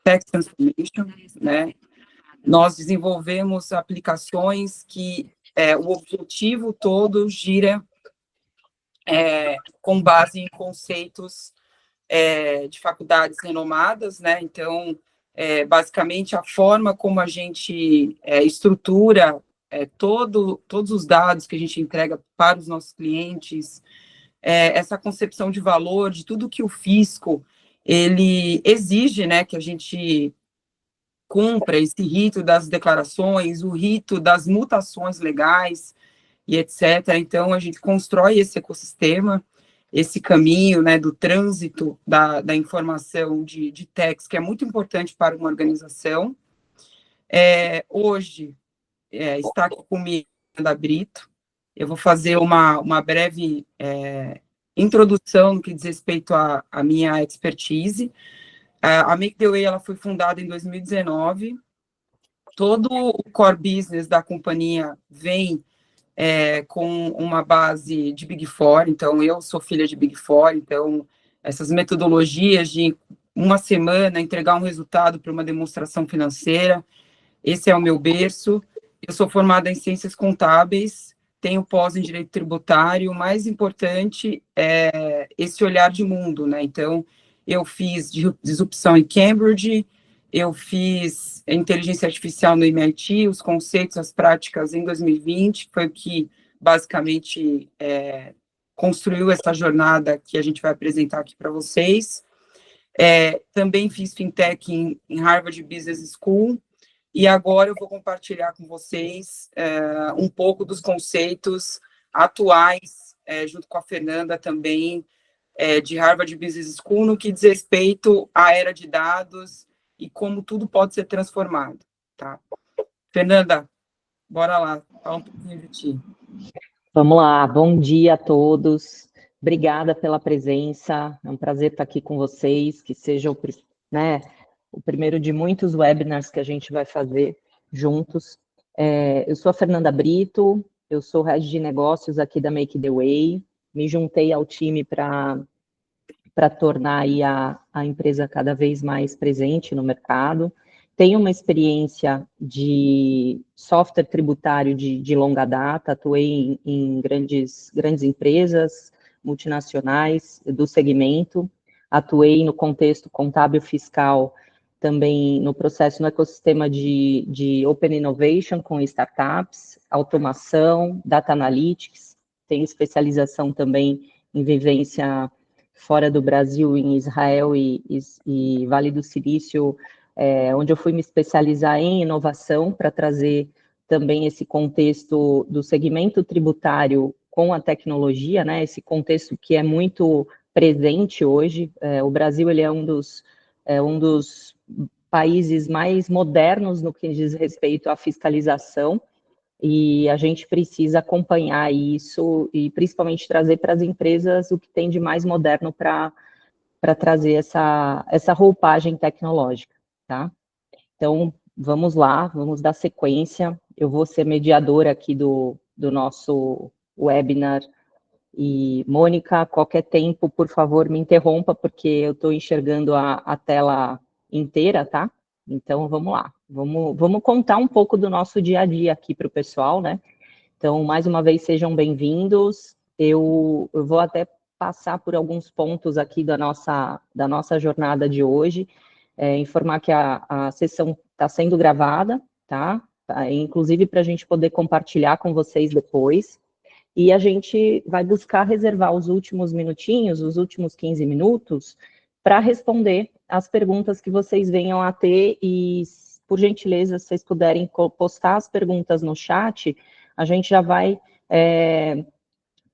Tax Transformation, né? Nós desenvolvemos aplicações que o objetivo todo gira com base em conceitos de faculdades renomadas, né? Então, basicamente, a forma como a gente estrutura todos os dados que a gente entrega para os nossos clientes, essa concepção de valor, de tudo que o fisco, ele exige, né, que a gente cumpra esse rito das declarações, o rito das mutações legais e etc. Então, a gente constrói esse ecossistema, esse caminho, né, do trânsito da informação de tax, que é muito importante para uma organização. Hoje, está aqui comigo a Brito. Eu vou fazer uma breve introdução no que diz respeito à minha expertise. A Make the Way, ela foi fundada em 2019. Todo o core business da companhia vem com uma base de Big Four, então eu sou filha de Big Four, então essas metodologias de uma semana entregar um resultado para uma demonstração financeira, esse é o meu berço. Eu sou formada em Ciências Contábeis, tenho pós em Direito Tributário, o mais importante é esse olhar de mundo, né? Então, eu fiz disrupção em Cambridge, eu fiz inteligência artificial no MIT, os conceitos, as práticas em 2020, foi o que basicamente construiu essa jornada que a gente vai apresentar aqui para vocês. Também fiz fintech em Harvard Business School, e agora eu vou compartilhar com vocês um pouco dos conceitos atuais, junto com a Fernanda também, de Harvard Business School, no que diz respeito à era de dados e como tudo pode ser transformado, tá? Fernanda, bora lá, fala um pouquinho de ti. Vamos lá, bom dia a todos, obrigada pela presença, é um prazer estar aqui com vocês, que seja o primeiro de muitos webinars que a gente vai fazer juntos. Eu sou a Fernanda Brito, eu sou head de negócios aqui da Make the Way, me juntei ao time para tornar aí a empresa cada vez mais presente no mercado. Tenho uma experiência de software tributário de longa data, atuei em grandes empresas multinacionais do segmento, atuei no contexto contábil fiscal, também no processo, no ecossistema de Open Innovation com startups, automação, data analytics, tenho especialização também em vivência fora do Brasil, em Israel e Vale do Silício, onde eu fui me especializar em inovação para trazer também esse contexto do segmento tributário com a tecnologia, né, esse contexto que é muito presente hoje. O Brasil ele é um dos países mais modernos no que diz respeito à fiscalização, e a gente precisa acompanhar isso e principalmente trazer para as empresas o que tem de mais moderno para trazer essa roupagem tecnológica, tá? Então, vamos lá, vamos dar sequência. Eu vou ser mediadora aqui do nosso webinar. E, Mônica, qualquer tempo, por favor, me interrompa, porque eu estou enxergando a tela inteira, tá? Então, vamos lá. Vamos contar um pouco do nosso dia a dia aqui para o pessoal, né? Então, mais uma vez, sejam bem-vindos. Eu vou até passar por alguns pontos aqui da nossa jornada de hoje, informar que a sessão está sendo gravada, tá? Inclusive para a gente poder compartilhar com vocês depois. E a gente vai buscar reservar os últimos minutinhos, os últimos 15 minutos, para responder as perguntas que vocês venham a ter. E, por gentileza, se vocês puderem postar as perguntas no chat, a gente já vai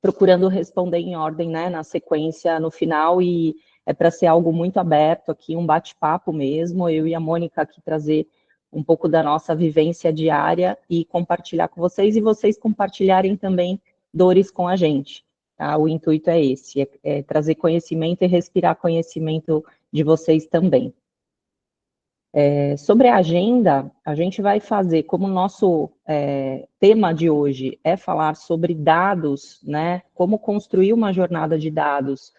procurando responder em ordem, né, na sequência, no final, e é para ser algo muito aberto aqui, um bate-papo mesmo, eu e a Mônica aqui trazer um pouco da nossa vivência diária e compartilhar com vocês, e vocês compartilharem também dores com a gente, tá? O intuito é esse, é trazer conhecimento e respirar conhecimento de vocês também. Sobre a agenda, a gente vai fazer, como o nosso tema de hoje é falar sobre dados, né, como construir uma jornada de dados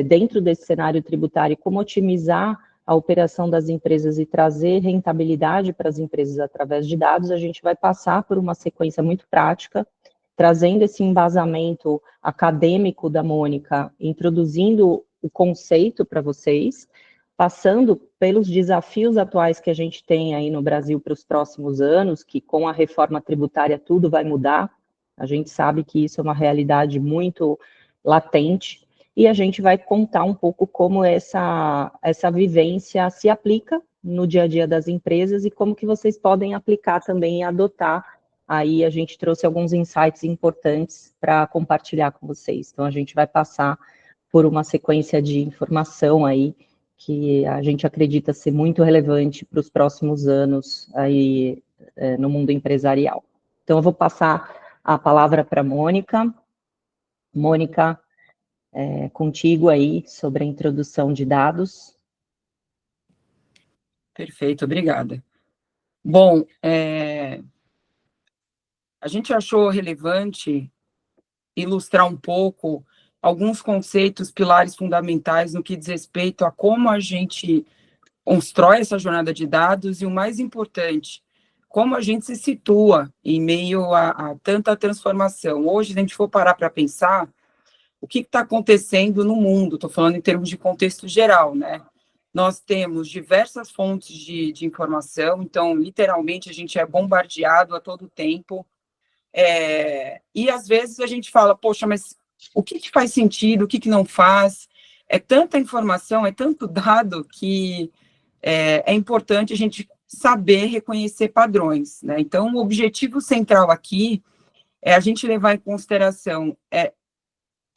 dentro desse cenário tributário, como otimizar a operação das empresas e trazer rentabilidade para as empresas através de dados, a gente vai passar por uma sequência muito prática, trazendo esse embasamento acadêmico da Mônica, introduzindo o conceito para vocês, passando pelos desafios atuais que a gente tem aí no Brasil para os próximos anos, que com a reforma tributária tudo vai mudar, a gente sabe que isso é uma realidade muito latente, e a gente vai contar um pouco como essa vivência se aplica no dia a dia das empresas e como que vocês podem aplicar também e adotar. Aí a gente trouxe alguns insights importantes para compartilhar com vocês. Então, a gente vai passar por uma sequência de informação aí que a gente acredita ser muito relevante para os próximos anos aí no mundo empresarial. Então, eu vou passar a palavra para a Mônica. Mônica, contigo aí sobre a introdução de dados. Perfeito, obrigada. Bom, a gente achou relevante ilustrar um pouco alguns conceitos, pilares fundamentais no que diz respeito a como a gente constrói essa jornada de dados e, o mais importante, como a gente se situa em meio a tanta transformação. Hoje, se a gente for parar para pensar, o que está acontecendo no mundo? Estou falando em termos de contexto geral, né? Nós temos diversas fontes de informação, então, literalmente, a gente é bombardeado a todo tempo, e às vezes a gente fala, poxa, mas o que faz sentido, o que não faz? É tanta informação, é tanto dado que é importante a gente saber reconhecer padrões, né? Então, o objetivo central aqui é a gente levar em consideração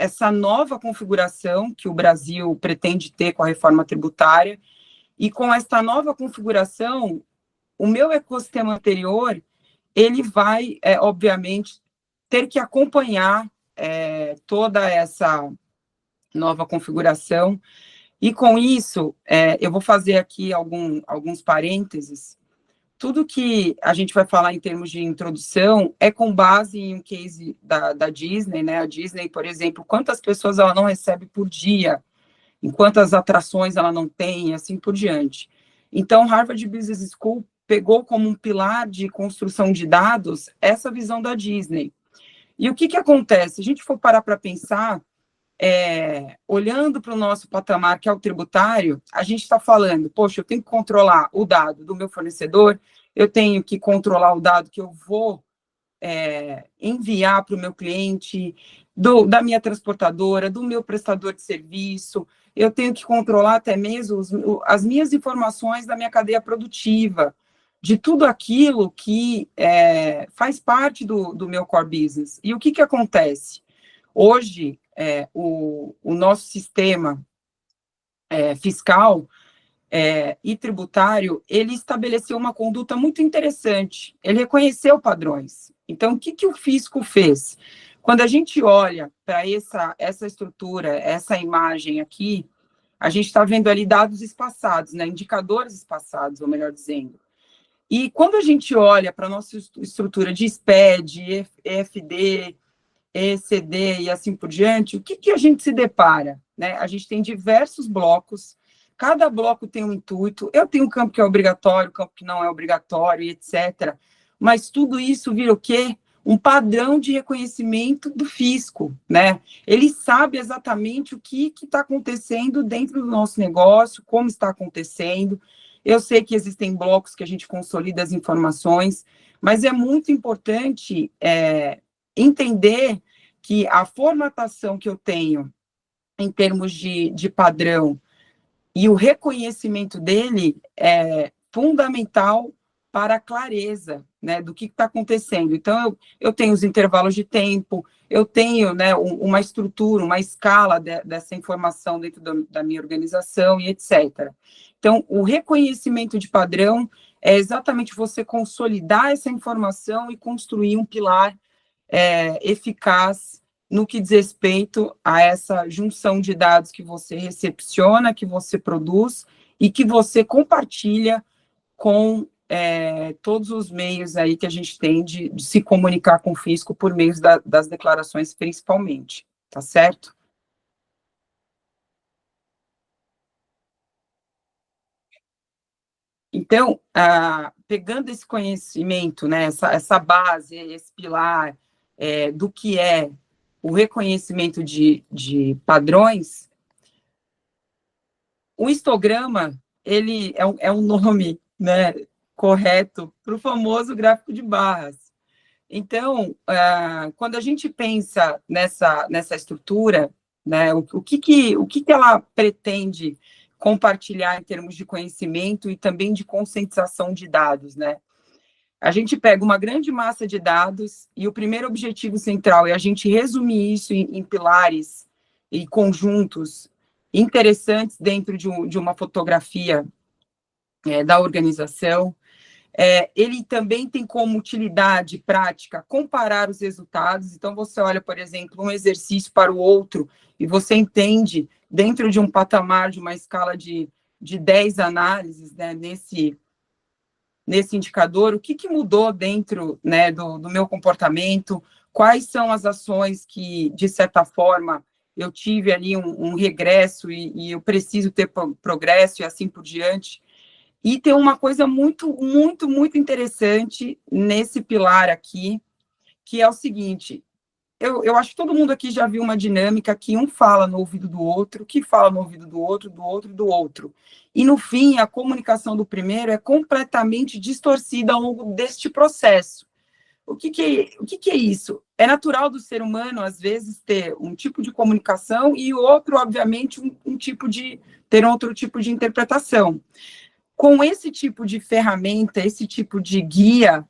essa nova configuração que o Brasil pretende ter com a reforma tributária, e com esta nova configuração, o meu ecossistema anterior, ele vai, obviamente, ter que acompanhar toda essa nova configuração, e com isso, eu vou fazer aqui alguns parênteses. Tudo que a gente vai falar em termos de introdução é com base em um case da Disney, né? A Disney, por exemplo, quantas pessoas ela não recebe por dia, em quantas atrações ela não tem, e assim por diante. Então, Harvard Business School pegou como um pilar de construção de dados essa visão da Disney. E o que acontece? Se a gente for parar para pensar, olhando para o nosso patamar, que é o tributário, a gente está falando, poxa, eu tenho que controlar o dado do meu fornecedor, eu tenho que controlar o dado que eu vou enviar para o meu cliente, da minha transportadora, do meu prestador de serviço, eu tenho que controlar até mesmo as minhas informações da minha cadeia produtiva, de tudo aquilo que faz parte do meu core business. E o que acontece? Hoje, o nosso sistema fiscal e tributário, ele estabeleceu uma conduta muito interessante, ele reconheceu padrões. Então, o que o fisco fez? Quando a gente olha para essa estrutura, essa imagem aqui, a gente está vendo ali dados espaçados, né, indicadores espaçados, ou melhor dizendo. E quando a gente olha para a nossa estrutura de SPED, EFD, ECD e assim por diante, o que a gente se depara? Né? A gente tem diversos blocos, cada bloco tem um intuito, eu tenho um campo que é obrigatório, campo que não é obrigatório, etc. Mas tudo isso vira o quê? Um padrão de reconhecimento do fisco, né? Ele sabe exatamente o que está acontecendo dentro do nosso negócio, como está acontecendo. Eu sei que existem blocos que a gente consolida as informações, mas é muito importante entender que a formatação que eu tenho em termos de padrão e o reconhecimento dele é fundamental para a clareza, né, do que está acontecendo. Então, eu tenho os intervalos de tempo, eu tenho, né, uma estrutura, uma escala dessa informação dentro da minha organização e etc. Então, o reconhecimento de padrão é exatamente você consolidar essa informação e construir um pilar eficaz no que diz respeito a essa junção de dados que você recepciona, que você produz e que você compartilha com todos os meios aí que a gente tem de se comunicar com o fisco por meio das declarações, principalmente, tá certo? Então, pegando esse conhecimento, né, essa base, esse pilar do que é o reconhecimento de padrões, o histograma, ele é um nome, né, correto para o famoso gráfico de barras. Então, quando a gente pensa nessa estrutura, né, o que ela pretende compartilhar em termos de conhecimento e também de conscientização de dados, né? A gente pega uma grande massa de dados e o primeiro objetivo central é a gente resumir isso em pilares e conjuntos interessantes dentro de uma fotografia da organização. Ele também tem como utilidade prática comparar os resultados. Então, você olha, por exemplo, um exercício para o outro e você entende, dentro de um patamar, de uma escala de 10 análises, né, nesse indicador, o que mudou dentro, né, do meu comportamento, quais são as ações que, de certa forma, eu tive ali um regresso e eu preciso ter progresso e assim por diante. E tem uma coisa muito, muito, muito interessante nesse pilar aqui, que é o seguinte, eu acho que todo mundo aqui já viu uma dinâmica que um fala no ouvido do outro, que fala no ouvido do outro, do outro e do outro. E, no fim, a comunicação do primeiro é completamente distorcida ao longo deste processo. O que é isso? É natural do ser humano, às vezes, ter um tipo de comunicação e o outro, obviamente, ter outro tipo de interpretação. Com esse tipo de ferramenta, esse tipo de guia,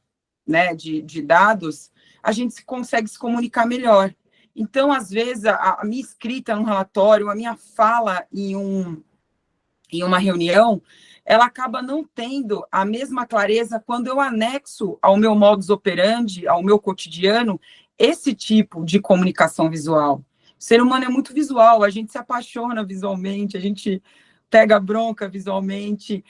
né, de dados, a gente consegue se comunicar melhor. Então, às vezes, a minha escrita no relatório, a minha fala em uma reunião, ela acaba não tendo a mesma clareza quando eu anexo ao meu modus operandi, ao meu cotidiano, esse tipo de comunicação visual. O ser humano é muito visual, a gente se apaixona visualmente, a gente pega bronca visualmente,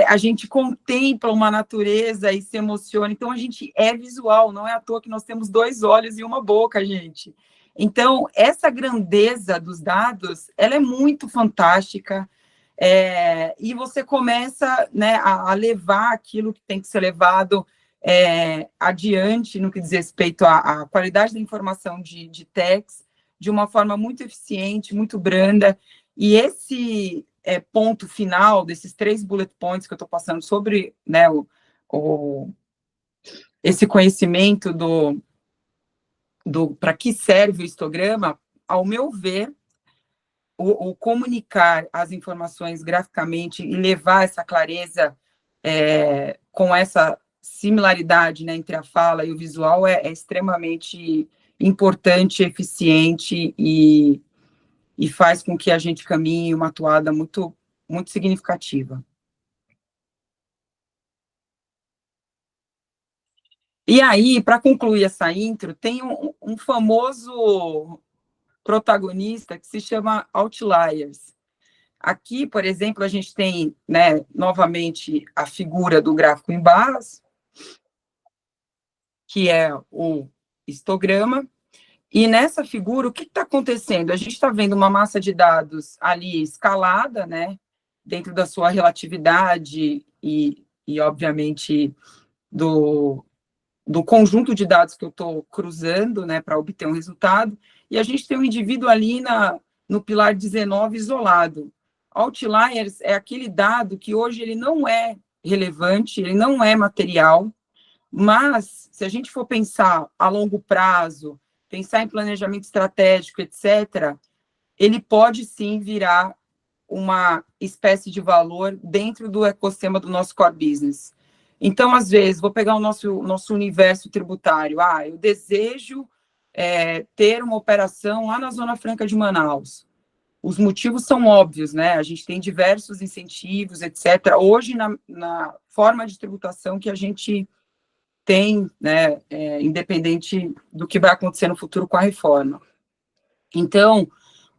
a gente contempla uma natureza e se emociona. Então, a gente é visual, não é à toa que nós temos 2 olhos e uma boca, gente. Então, essa grandeza dos dados, ela é muito fantástica, e você começa, né, a levar aquilo que tem que ser levado adiante, no que diz respeito à qualidade da informação de techs, de uma forma muito eficiente, muito branda, e esse ponto final desses 3 bullet points que eu estou passando sobre, né, esse conhecimento para que serve o histograma, ao meu ver, o comunicar as informações graficamente e levar essa clareza com essa similaridade, né, entre a fala e o visual é extremamente importante, eficiente e faz com que a gente caminhe uma toada muito, muito significativa. E aí, para concluir essa intro, tem um famoso protagonista que se chama Outliers. Aqui, por exemplo, a gente tem, né, novamente, a figura do gráfico em barras, que é o histograma, e nessa figura, o que está acontecendo? A gente está vendo uma massa de dados ali escalada, né, dentro da sua relatividade e obviamente, do conjunto de dados que eu estou cruzando, né, para obter um resultado, e a gente tem um indivíduo ali no pilar 19 isolado. Outliers é aquele dado que hoje ele não é relevante, ele não é material, mas se a gente for pensar a longo prazo, pensar em planejamento estratégico, etc., ele pode sim virar uma espécie de valor dentro do ecossistema do nosso core business. Então, às vezes, vou pegar o nosso universo tributário. Eu desejo ter uma operação lá na Zona Franca de Manaus. Os motivos são óbvios, né? A gente tem diversos incentivos, etc. Hoje, na forma de tributação que a gente tem, né, independente do que vai acontecer no futuro com a reforma. Então,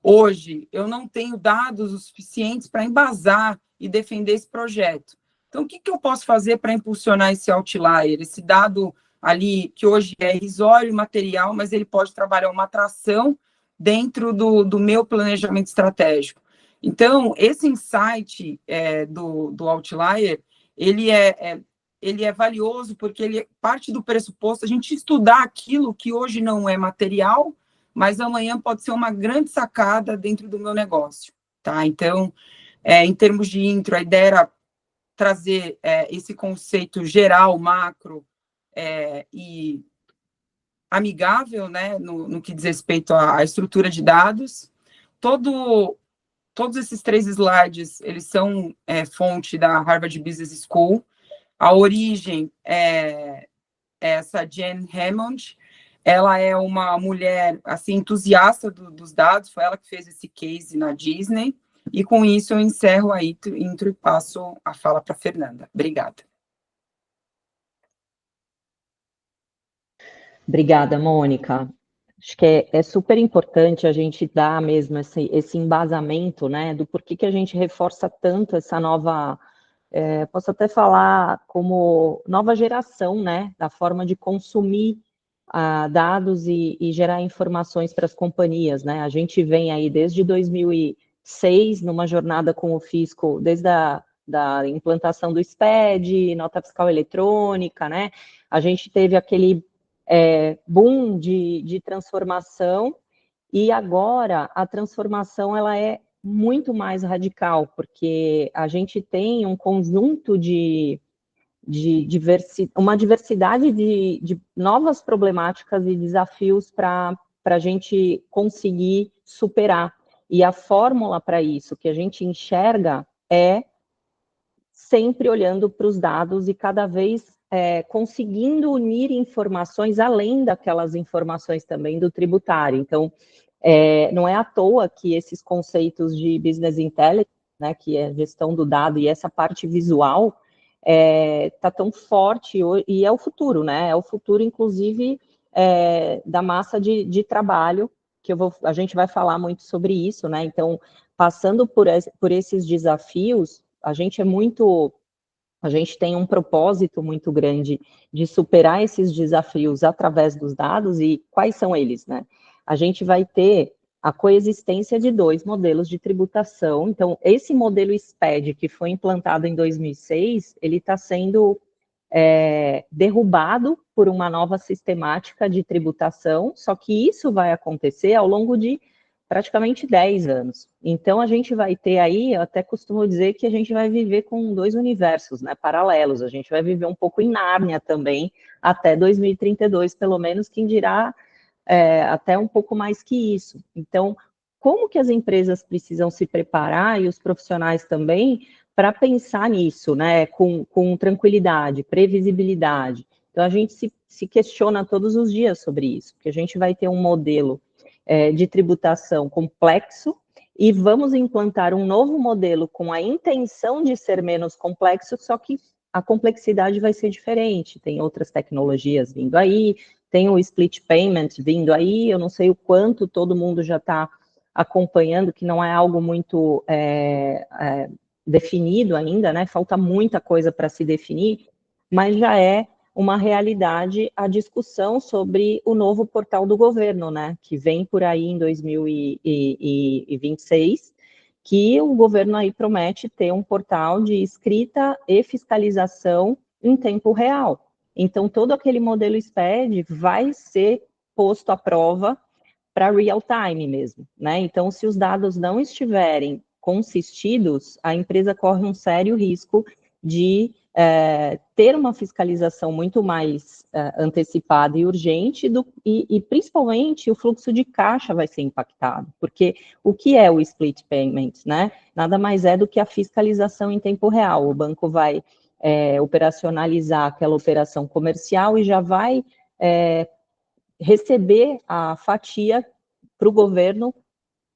hoje, eu não tenho dados o suficientes para embasar e defender esse projeto. Então, o que eu posso fazer para impulsionar esse outlier, esse dado ali, que hoje é irrisório e material, mas ele pode trabalhar uma atração dentro do meu planejamento estratégico. Então, esse insight do outlier, ele é valioso porque ele parte do pressuposto a gente estudar aquilo que hoje não é material, mas amanhã pode ser uma grande sacada dentro do meu negócio, tá? Então, em termos de intro, a ideia era trazer esse conceito geral, macro e amigável, né, no que diz respeito à estrutura de dados. Todos esses 3 slides, eles são fonte da Harvard Business School. A origem é essa Jen Hammond. Ela é uma mulher assim entusiasta dos dados, foi ela que fez esse case na Disney. E com isso eu encerro a intro e passo a fala para a Fernanda. Obrigada. Obrigada, Mônica. Acho que é super importante a gente dar mesmo esse embasamento, né, do porquê que a gente reforça tanto essa nova, posso até falar como nova geração, né, da forma de consumir dados e gerar informações para as companhias, né. A gente vem aí desde 2006 numa jornada com o fisco, desde da implantação do SPED, nota fiscal eletrônica, né, a gente teve aquele boom de transformação, e agora a transformação ela é muito mais radical, porque a gente tem um conjunto uma diversidade de novas problemáticas e desafios para a gente conseguir superar. E a fórmula para isso que a gente enxerga é sempre olhando para os dados e cada vez conseguindo unir informações além daquelas informações também do tributário. Então, não é à toa que esses conceitos de business intelligence, né, que é gestão do dado e essa parte visual, está tão forte e é o futuro, né? É o futuro, inclusive, da massa de trabalho, que a gente vai falar muito sobre isso, né? Então, passando por esses desafios, a gente tem um propósito muito grande de superar esses desafios através dos dados, e quais são eles, né? A gente vai ter a coexistência de 2 modelos de tributação. Então, esse modelo SPED, que foi implantado em 2006, ele está sendo derrubado por uma nova sistemática de tributação, só que isso vai acontecer ao longo de praticamente 10 anos. Então, a gente vai ter aí, eu até costumo dizer que a gente vai viver com 2 universos, né, paralelos. A gente vai viver um pouco em Nárnia também, até 2032, pelo menos, quem dirá até um pouco mais que isso. Então, como que as empresas precisam se preparar, e os profissionais também, para pensar nisso, né, com tranquilidade, previsibilidade. Então, a gente se questiona todos os dias sobre isso, porque a gente vai ter um modelo de tributação complexo, e vamos implantar um novo modelo com a intenção de ser menos complexo, só que a complexidade vai ser diferente. Tem outras tecnologias vindo aí, tem o split payment vindo aí, eu não sei o quanto todo mundo já está acompanhando, que não é algo muito definido ainda, né? Falta muita coisa para se definir, mas já é uma realidade a discussão sobre o novo portal do governo, né, que vem por aí em 2026, que o governo aí promete ter um portal de escrita e fiscalização em tempo real. Então, todo aquele modelo SPED vai ser posto à prova para real time mesmo, né? Então, se os dados não estiverem consistidos, a empresa corre um sério risco de ter uma fiscalização muito mais antecipada e urgente, e principalmente o fluxo de caixa vai ser impactado, porque o que é o split payment, né? Nada mais é do que a fiscalização em tempo real. O banco vai operacionalizar aquela operação comercial e já vai receber a fatia para o governo,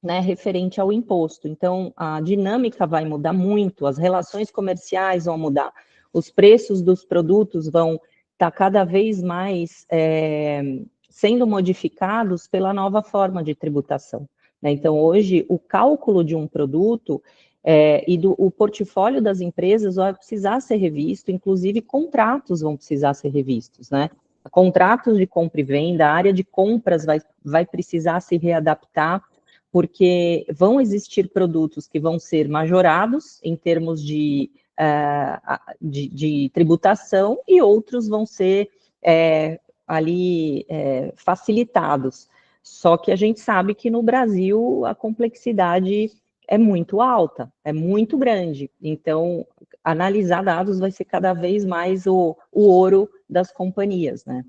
né, referente ao imposto. Então, a dinâmica vai mudar muito, as relações comerciais vão mudar, os preços dos produtos vão estar cada vez mais sendo modificados pela nova forma de tributação, né? Então, hoje, o cálculo de um produto o portfólio das empresas vai precisar ser revisto, inclusive contratos vão precisar ser revistos, né? Contratos de compra e venda, a área de compras vai precisar se readaptar, porque vão existir produtos que vão ser majorados em termos de de tributação e outros vão ser facilitados. Só que a gente sabe que no Brasil a complexidade é muito alta, é muito grande. Então, analisar dados vai ser cada vez mais o ouro das companhias, né?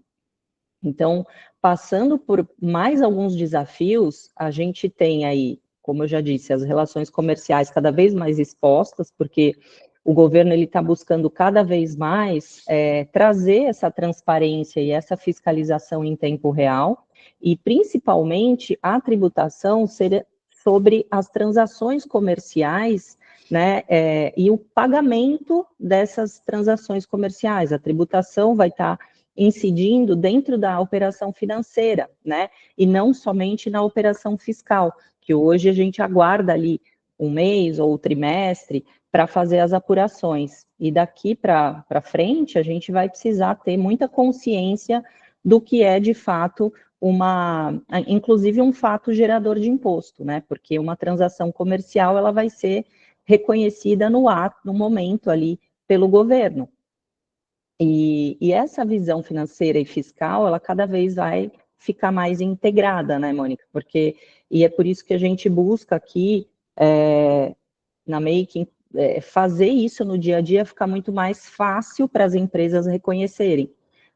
Então, passando por mais alguns desafios, a gente tem aí, como eu já disse, as relações comerciais cada vez mais expostas, porque o governo ele está buscando cada vez mais trazer essa transparência e essa fiscalização em tempo real, e principalmente a tributação sobre as transações comerciais, né, e o pagamento dessas transações comerciais. A tributação vai estar incidindo dentro da operação financeira, né, e não somente na operação fiscal, que hoje a gente aguarda ali um mês ou trimestre para fazer as apurações. E daqui para frente, a gente vai precisar ter muita consciência do que é, de fato, inclusive um fato gerador de imposto, né? Porque uma transação comercial, ela vai ser reconhecida no ato, no momento ali, pelo governo. E essa visão financeira e fiscal, ela cada vez vai ficar mais integrada, né, Mônica? E é por isso que a gente busca aqui, na Making, fazer isso no dia a dia ficar muito mais fácil para as empresas reconhecerem.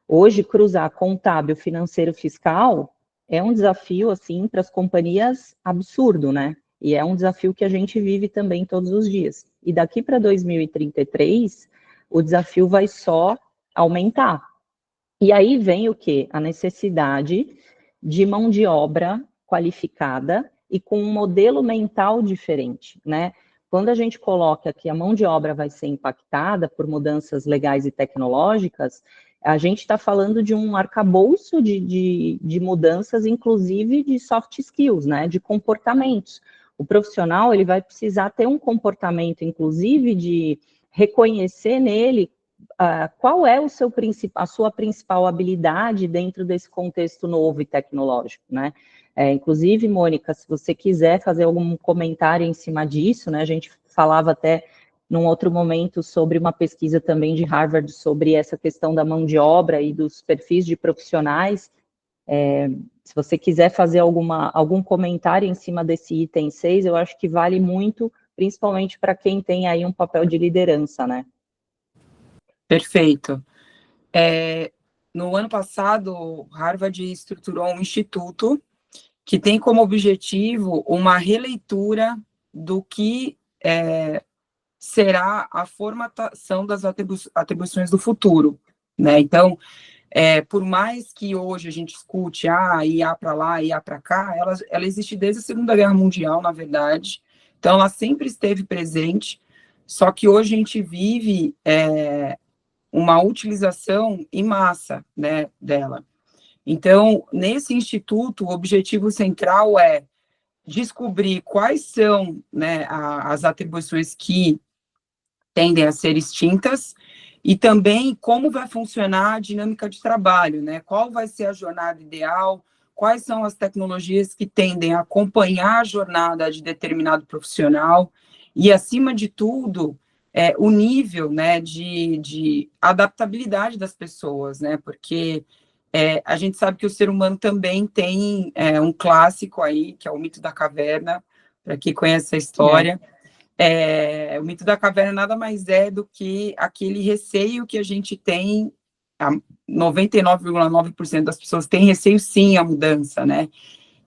Hoje, cruzar contábil, financeiro, fiscal é um desafio, assim, para as companhias absurdo, né? E é um desafio que a gente vive também todos os dias. E daqui para 2033, o desafio vai só aumentar. E aí vem o quê? A necessidade de mão de obra qualificada e com um modelo mental diferente, né? Quando a gente coloca que a mão de obra vai ser impactada por mudanças legais e tecnológicas, a gente está falando de um arcabouço de mudanças, inclusive de soft skills, né? De comportamentos. O profissional ele vai precisar ter um comportamento, inclusive, de reconhecer nele qual é a sua principal habilidade dentro desse contexto novo e tecnológico, né? Inclusive, Mônica, se você quiser fazer algum comentário em cima disso, né? A gente falava até num outro momento sobre uma pesquisa também de Harvard sobre essa questão da mão de obra e dos perfis de profissionais. Se você quiser fazer algum comentário em cima desse item 6, eu acho que vale muito, principalmente para quem tem aí um papel de liderança, né? Perfeito. No ano passado, Harvard estruturou um instituto que tem como objetivo uma releitura do que será a formatação das atribuições do futuro, né? Então, por mais que hoje a gente escute IA para lá, IA para cá, ela existe desde a Segunda Guerra Mundial, na verdade. Então, ela sempre esteve presente, só que hoje a gente vive uma utilização em massa, né, dela. Então, nesse instituto, o objetivo central é descobrir quais são, né, as atribuições que tendem a ser extintas e também como vai funcionar a dinâmica de trabalho, né? Qual vai ser a jornada ideal, quais são as tecnologias que tendem a acompanhar a jornada de determinado profissional e, acima de tudo, o nível, né, de adaptabilidade das pessoas, né? Porque a gente sabe que o ser humano também tem um clássico aí, que é o mito da caverna, para quem conhece a história. O mito da caverna nada mais é do que aquele receio que a gente tem, 99,9% das pessoas têm receio sim à mudança, né?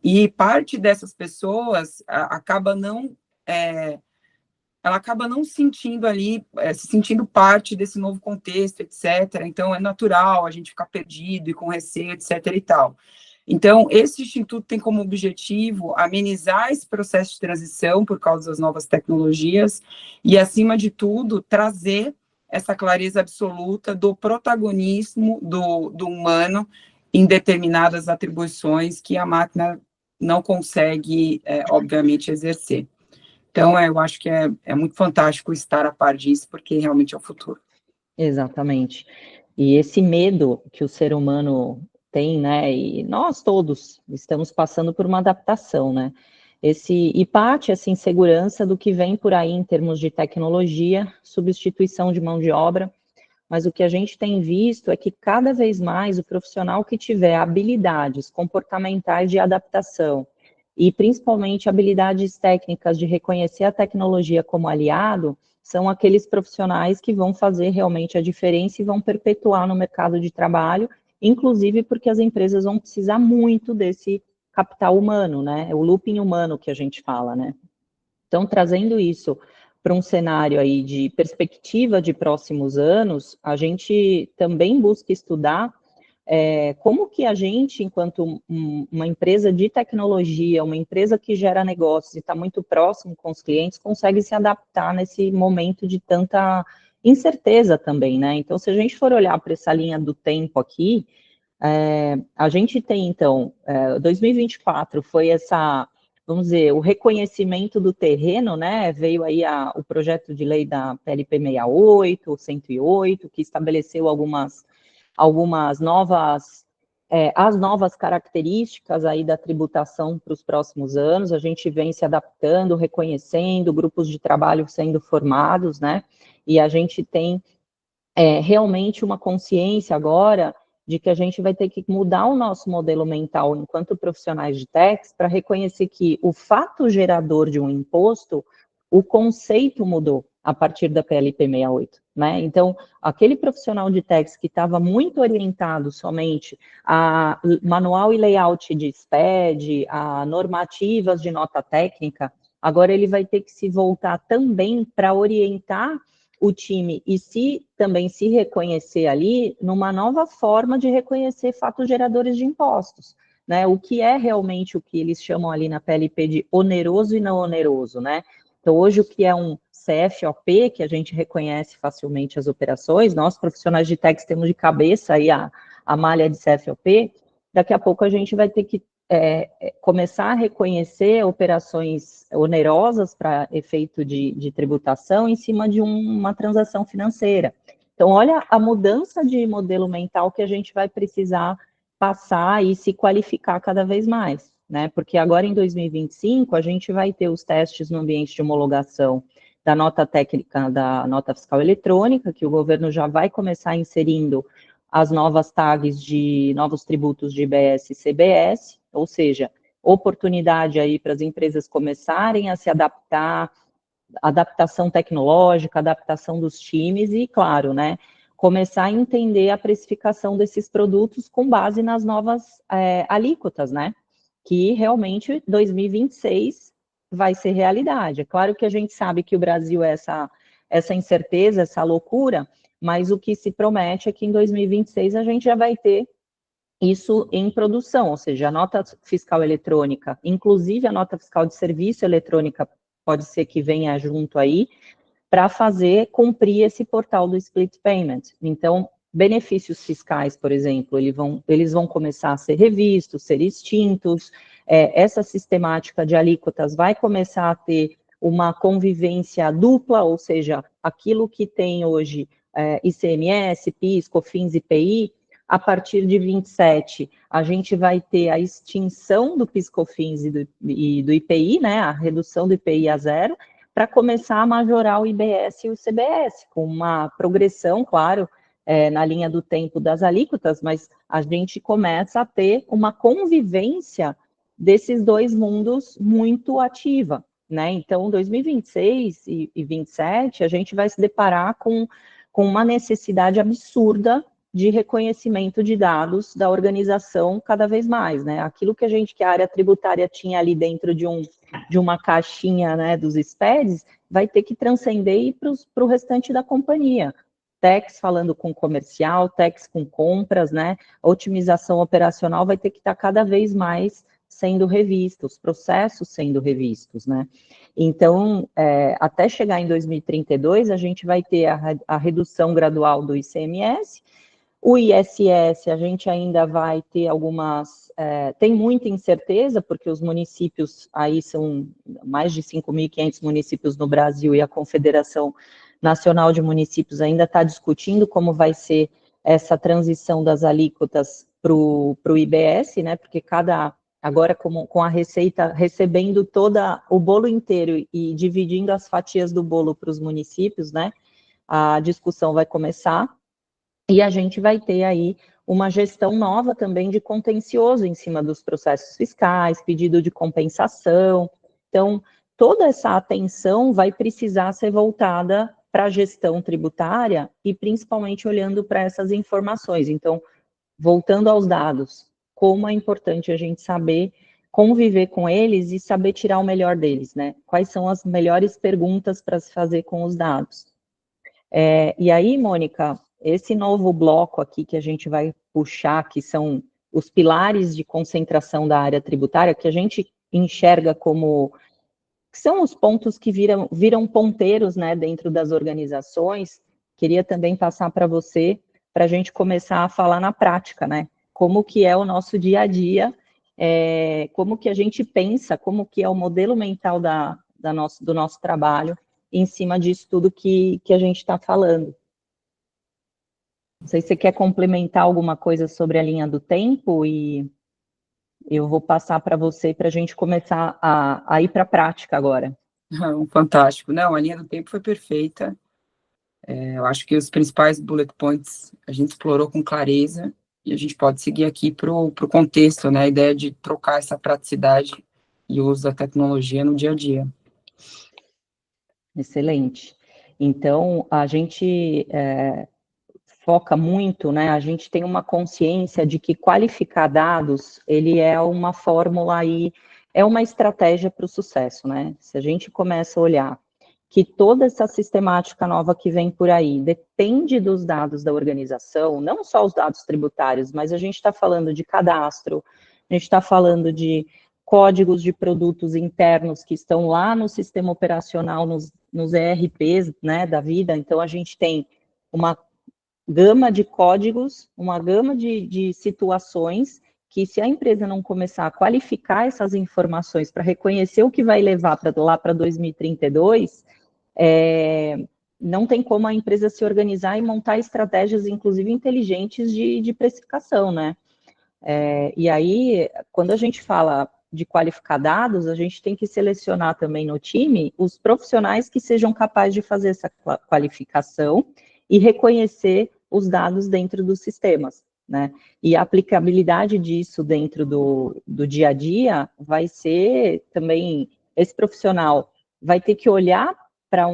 E parte dessas pessoas ela acaba não sentindo ali, se sentindo parte desse novo contexto, etc. Então, é natural a gente ficar perdido e com receio, etc. e tal. Então, esse instituto tem como objetivo amenizar esse processo de transição por causa das novas tecnologias e, acima de tudo, trazer essa clareza absoluta do protagonismo do humano em determinadas atribuições que a máquina não consegue, obviamente, exercer. Então, eu acho que é muito fantástico estar a par disso, porque realmente é o futuro. Exatamente. E esse medo que o ser humano tem, né, e nós todos estamos passando por uma adaptação, né? e parte essa insegurança do que vem por aí em termos de tecnologia, substituição de mão de obra, mas o que a gente tem visto é que cada vez mais o profissional que tiver habilidades comportamentais de adaptação e principalmente habilidades técnicas de reconhecer a tecnologia como aliado, são aqueles profissionais que vão fazer realmente a diferença e vão perpetuar no mercado de trabalho, inclusive porque as empresas vão precisar muito desse capital humano, né? É o looping humano que a gente fala, né? Então, trazendo isso para um cenário aí de perspectiva de próximos anos, a gente também busca estudar como que a gente, enquanto uma empresa de tecnologia, uma empresa que gera negócios e está muito próximo com os clientes, consegue se adaptar nesse momento de tanta incerteza também, né? Então, se a gente for olhar para essa linha do tempo aqui, a gente tem, então, 2024 foi essa, vamos dizer, o reconhecimento do terreno, né? Veio aí o projeto de lei da PLP 68, 108, que estabeleceu algumas novas, as novas características aí da tributação para os próximos anos. A gente vem se adaptando, reconhecendo, grupos de trabalho sendo formados, né? E a gente tem realmente uma consciência agora de que a gente vai ter que mudar o nosso modelo mental enquanto profissionais de techs para reconhecer que o fato gerador de um imposto, o conceito mudou a partir da PLP 68, né? Então, aquele profissional de techs que estava muito orientado somente a manual e layout de SPED, a normativas de nota técnica, agora ele vai ter que se voltar também para orientar o time e também se reconhecer ali numa nova forma de reconhecer fatos geradores de impostos, né? O que é realmente o que eles chamam ali na PLP de oneroso e não oneroso, né? Então, hoje, o que é um CFOP, que a gente reconhece facilmente as operações, nós, profissionais de techs, temos de cabeça aí a malha de CFOP, daqui a pouco a gente vai ter que começar a reconhecer operações onerosas para efeito de tributação em cima de uma transação financeira. Então, olha a mudança de modelo mental que a gente vai precisar passar e se qualificar cada vez mais, né? Porque agora em 2025 a gente vai ter os testes no ambiente de homologação da nota técnica da nota fiscal eletrônica, que o governo já vai começar inserindo as novas tags de novos tributos de IBS e CBS, ou seja, oportunidade aí para as empresas começarem a se adaptar, adaptação tecnológica, adaptação dos times e, claro, né, começar a entender a precificação desses produtos com base nas novas alíquotas, né, que realmente 2026 vai ser realidade. É claro que a gente sabe que o Brasil é essa incerteza, essa loucura, mas o que se promete é que em 2026 a gente já vai ter isso em produção, ou seja, a nota fiscal eletrônica, inclusive a nota fiscal de serviço eletrônica, pode ser que venha junto aí, para fazer cumprir esse portal do split payment. Então, benefícios fiscais, por exemplo, eles vão começar a ser revistos, ser extintos, essa sistemática de alíquotas vai começar a ter uma convivência dupla, ou seja, aquilo que tem hoje ICMS, PIS, COFINS e IPI, a partir de 27, a gente vai ter a extinção do PIS, COFINS e do IPI, né, a redução do IPI a zero, para começar a majorar o IBS e o CBS, com uma progressão, claro, na linha do tempo das alíquotas, mas a gente começa a ter uma convivência desses dois mundos muito ativa, né? Então, 2026 e 2027, a gente vai se deparar com uma necessidade absurda de reconhecimento de dados da organização cada vez mais, né? Aquilo que a área tributária tinha ali dentro de uma caixinha, né, dos SPEDs, vai ter que transcender e ir para o restante da companhia. Techs falando com comercial, techs com compras, né? A otimização operacional vai ter que estar cada vez mais sendo revista, os processos sendo revistos, né? Então, até chegar em 2032, a gente vai ter a redução gradual do ICMS. O ISS, a gente ainda vai ter tem muita incerteza, porque os municípios, aí são mais de 5.500 municípios no Brasil, e a Confederação Nacional de Municípios ainda está discutindo como vai ser essa transição das alíquotas para o IBS, né, porque cada agora com a Receita recebendo todo o bolo inteiro e dividindo as fatias do bolo para os municípios, né, a discussão vai começar, e a gente vai ter aí uma gestão nova também de contencioso em cima dos processos fiscais, pedido de compensação. Então, toda essa atenção vai precisar ser voltada para a gestão tributária e principalmente olhando para essas informações. Então, voltando aos dados, como é importante a gente saber conviver com eles e saber tirar o melhor deles, né? Quais são as melhores perguntas para se fazer com os dados? E aí, Mônica, esse novo bloco aqui que a gente vai puxar, que são os pilares de concentração da área tributária, que a gente enxerga como que são os pontos que viram ponteiros, né, dentro das organizações. Queria também passar para você, para a gente começar a falar na prática, né, como que é o nosso dia a dia, como que a gente pensa, como que é o modelo mental do nosso trabalho, em cima disso tudo que a gente está falando. Não sei se você quer complementar alguma coisa sobre a linha do tempo, e eu vou passar para você para a gente começar a ir para a prática agora. Fantástico. Não, a linha do tempo foi perfeita. Eu acho que os principais bullet points a gente explorou com clareza, e a gente pode seguir aqui para o contexto, né, a ideia de trocar essa praticidade e uso da tecnologia no dia a dia. Excelente. Então, a gente foca muito, né, a gente tem uma consciência de que qualificar dados, ele é uma fórmula aí, é uma estratégia para o sucesso, né? Se a gente começa a olhar que toda essa sistemática nova que vem por aí depende dos dados da organização, não só os dados tributários, mas a gente está falando de cadastro, a gente está falando de códigos de produtos internos que estão lá no sistema operacional, nos ERPs, né, da vida. Então, a gente tem uma gama de códigos, uma gama de situações que, se a empresa não começar a qualificar essas informações para reconhecer o que vai levar lá para 2032, não tem como a empresa se organizar e montar estratégias, inclusive inteligentes, de precificação, né? E aí, quando a gente fala de qualificar dados, a gente tem que selecionar também no time os profissionais que sejam capazes de fazer essa qualificação e reconhecer os dados dentro dos sistemas, né? E a aplicabilidade disso dentro do dia a dia vai ser também, esse profissional vai ter que olhar para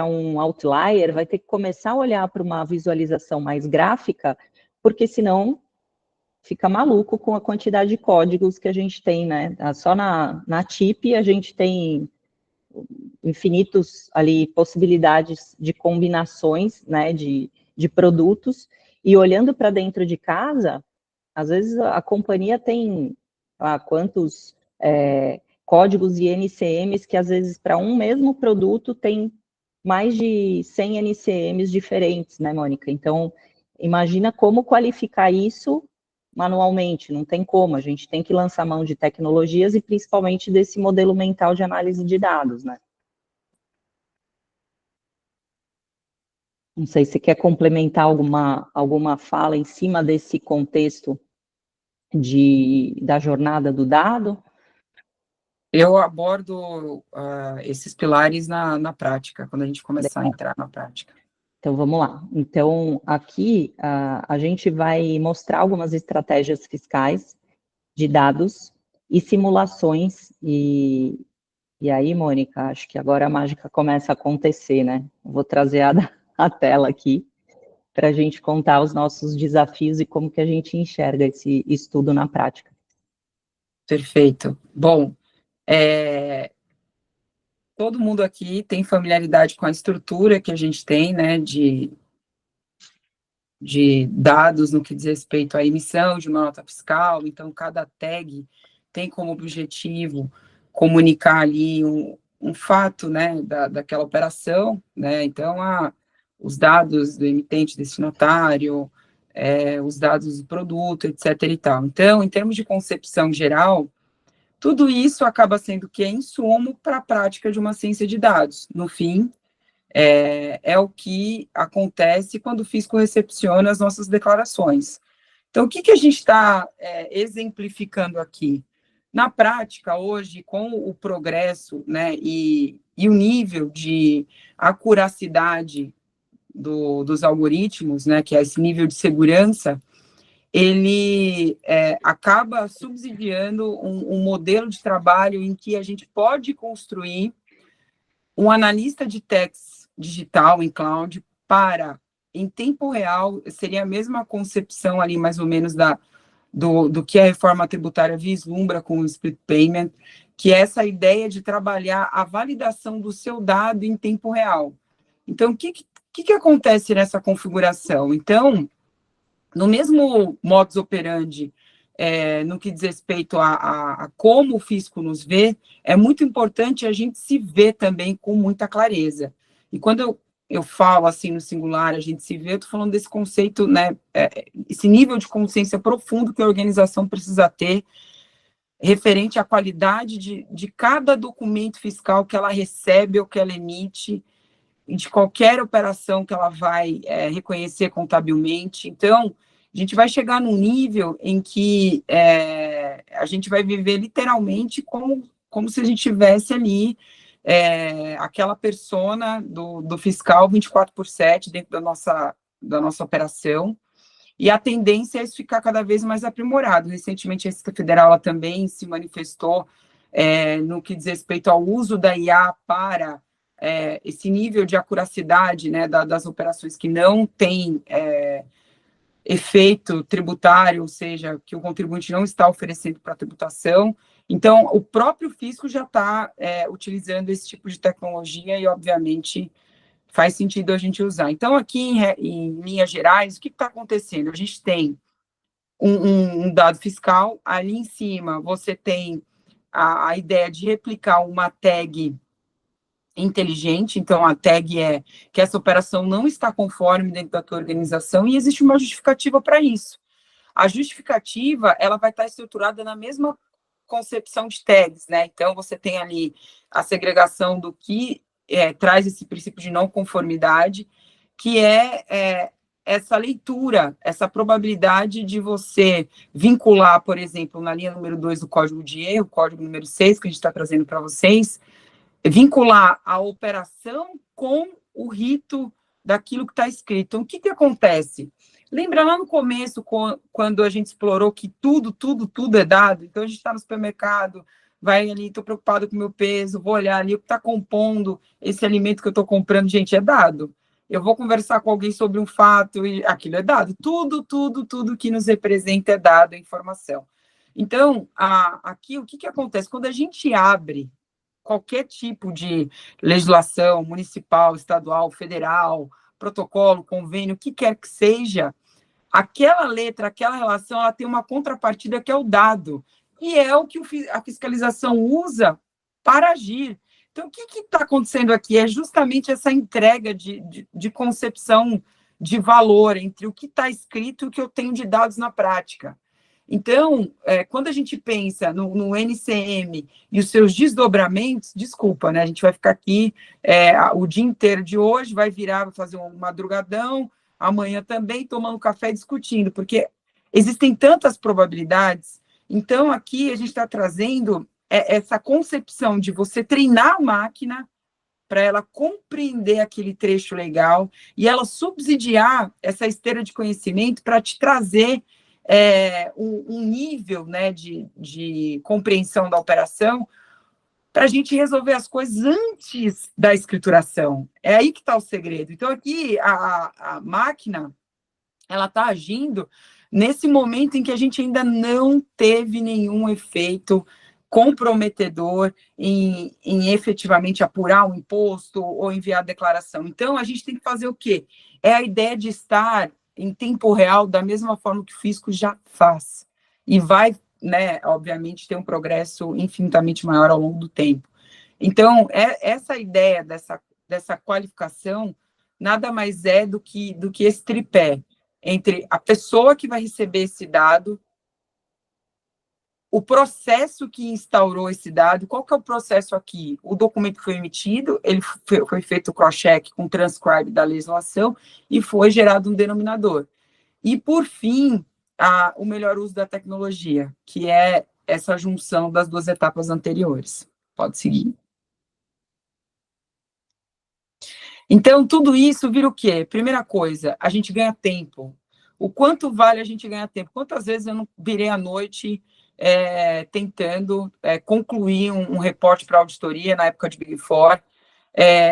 um outlier, vai ter que começar a olhar para uma visualização mais gráfica, porque senão fica maluco com a quantidade de códigos que a gente tem, né? Só na TIP a gente tem infinitos ali possibilidades de combinações, né, de produtos, e olhando para dentro de casa, às vezes a companhia tem quantos códigos e NCMs que às vezes para um mesmo produto tem mais de 100 NCMs diferentes, né, Mônica? Então, imagina como qualificar isso manualmente, não tem como, a gente tem que lançar mão de tecnologias e principalmente desse modelo mental de análise de dados, né? Não sei se quer complementar alguma fala em cima desse contexto da jornada do dado. Eu abordo esses pilares na prática, quando a gente começar a entrar na prática. Então, vamos lá. Então, aqui, a gente vai mostrar algumas estratégias fiscais de dados e simulações, e aí, Mônica, acho que agora a mágica começa a acontecer, né? Vou trazer a tela aqui para a gente contar os nossos desafios e como que a gente enxerga esse estudo na prática. Perfeito. Bom, todo mundo aqui tem familiaridade com a estrutura que a gente tem, né, de dados no que diz respeito à emissão de uma nota fiscal. Então, cada tag tem como objetivo comunicar ali um fato, né, daquela operação, né? Então, os dados do emitente destinatário, os dados do produto, etc. e tal. Então, em termos de concepção geral, tudo isso acaba sendo que é insumo para a prática de uma ciência de dados. No fim, é o que acontece quando o fisco recepciona as nossas declarações. Então, o que a gente está exemplificando aqui? Na prática, hoje, com o progresso, né, e o nível de acuracidade dos algoritmos, né, que é esse nível de segurança, ele acaba subsidiando um modelo de trabalho em que a gente pode construir um analista de text digital em cloud para, em tempo real, seria a mesma concepção ali, mais ou menos, do que a reforma tributária vislumbra com o split payment, que é essa ideia de trabalhar a validação do seu dado em tempo real. Então, o que acontece nessa configuração? Então, no mesmo modus operandi, no que diz respeito a como o fisco nos vê, é muito importante a gente se ver também com muita clareza. E quando eu falo assim no singular, a gente se vê, eu estou falando desse conceito, né, esse nível de consciência profundo que a organização precisa ter, referente à qualidade de cada documento fiscal que ela recebe ou que ela emite, e de qualquer operação que ela vai reconhecer contabilmente. Então, a gente vai chegar num nível em que a gente vai viver literalmente como se a gente tivesse ali aquela persona do fiscal 24/7 dentro da nossa operação, e a tendência é isso ficar cada vez mais aprimorado. Recentemente, a Receita Federal ela também se manifestou no que diz respeito ao uso da IA para esse nível de acuracidade, né, das operações que não tem efeito tributário, ou seja, que o contribuinte não está oferecendo para a tributação. Então, o próprio fisco já está utilizando esse tipo de tecnologia e, obviamente, faz sentido a gente usar. Então, aqui em linhas gerais, o que está acontecendo? A gente tem um dado fiscal, ali em cima você tem a ideia de replicar uma tag inteligente, então a tag é que essa operação não está conforme dentro da tua organização e existe uma justificativa para isso. A justificativa, ela vai estar estruturada na mesma concepção de tags, né? Então, você tem ali a segregação do que traz esse princípio de não conformidade, que essa leitura, essa probabilidade de você vincular, por exemplo, na linha número 2 do código de erro, código número 6, que a gente está trazendo para vocês, vincular a operação com o rito daquilo que está escrito. Então, o que acontece? Lembra lá no começo, quando a gente explorou que tudo é dado? Então, a gente está no supermercado, vai ali, estou preocupado com o meu peso, vou olhar ali o que está compondo esse alimento que eu estou comprando, gente, é dado. Eu vou conversar com alguém sobre um fato e aquilo é dado. Tudo que nos representa é dado, é informação. Então, aqui, o que acontece? Quando a gente abre qualquer tipo de legislação municipal, estadual, federal, protocolo, convênio, o que quer que seja, aquela letra, aquela relação, ela tem uma contrapartida que é o dado, e é o que a fiscalização usa para agir. Então, o que está acontecendo aqui? É justamente essa entrega de concepção de valor entre o que está escrito e o que eu tenho de dados na prática. Então, quando a gente pensa no NCM e os seus desdobramentos, desculpa, né? A gente vai ficar aqui o dia inteiro de hoje, vai fazer um madrugadão, amanhã também, tomando café e discutindo, porque existem tantas probabilidades. Então, aqui a gente está trazendo essa concepção de você treinar a máquina para ela compreender aquele trecho legal e ela subsidiar essa esteira de conhecimento para te trazer um nível, né, de compreensão da operação para a gente resolver as coisas antes da escrituração. É aí que está o segredo. Então, aqui, a máquina, ela está agindo nesse momento em que a gente ainda não teve nenhum efeito comprometedor em efetivamente apurar um imposto ou enviar a declaração. Então, a gente tem que fazer o quê? É a ideia de estar em tempo real, da mesma forma que o fisco já faz. E vai, né, obviamente, ter um progresso infinitamente maior ao longo do tempo. Então, essa ideia dessa qualificação nada mais é do que esse tripé entre a pessoa que vai receber esse dado, o processo que instaurou esse dado. Qual que é o processo aqui? O documento foi emitido, ele foi feito o cross-check com o transcribe da legislação e foi gerado um denominador. E, por fim, o melhor uso da tecnologia, que é essa junção das duas etapas anteriores. Pode seguir. Então, tudo isso vira o quê? Primeira coisa, a gente ganha tempo. O quanto vale a gente ganhar tempo? Quantas vezes eu não virei à noite tentando concluir um reporte para auditoria na época de Big Four,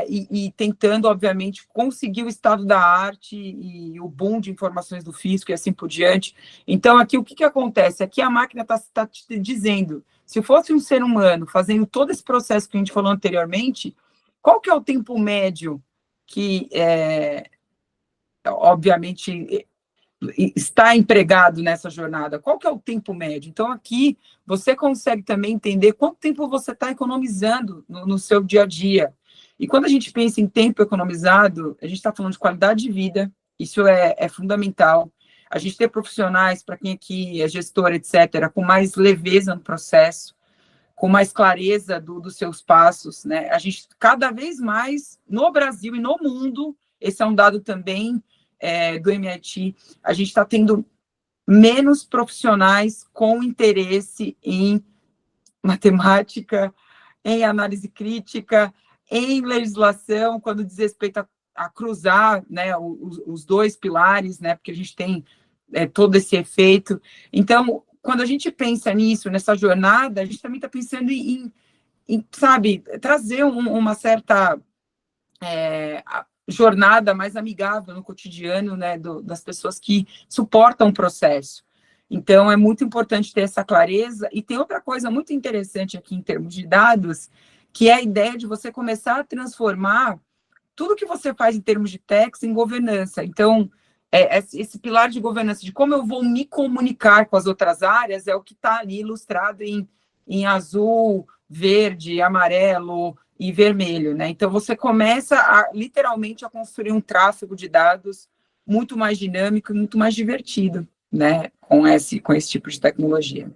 e tentando, obviamente, conseguir o estado da arte e o boom de informações do fisco e assim por diante. Então, aqui, o que acontece? Aqui a máquina está te dizendo, se fosse um ser humano fazendo todo esse processo que a gente falou anteriormente, qual que é o tempo médio que, obviamente, está empregado nessa jornada? Qual que é o tempo médio? Então, aqui, você consegue também entender quanto tempo você está economizando no seu dia a dia. E quando a gente pensa em tempo economizado, a gente está falando de qualidade de vida, isso é fundamental. A gente ter profissionais, para quem aqui é gestor, etc., com mais leveza no processo, com mais clareza dos seus passos, né? A gente, cada vez mais, no Brasil e no mundo, esse é um dado também do MIT, a gente está tendo menos profissionais com interesse em matemática, em análise crítica, em legislação, quando diz respeito a cruzar, né, os dois pilares, né, porque a gente tem todo esse efeito. Então, quando a gente pensa nisso, nessa jornada, a gente também está pensando em, sabe, trazer uma certa jornada mais amigável no cotidiano, né, das pessoas que suportam o processo. Então, é muito importante ter essa clareza. E tem outra coisa muito interessante aqui em termos de dados, que é a ideia de você começar a transformar tudo que você faz em termos de techs em governança. Então, esse pilar de governança, de como eu vou me comunicar com as outras áreas, é o que está ali ilustrado em azul, verde, amarelo e vermelho, né? Então, você começa literalmente a construir um tráfego de dados muito mais dinâmico e muito mais divertido, né? Com esse tipo de tecnologia.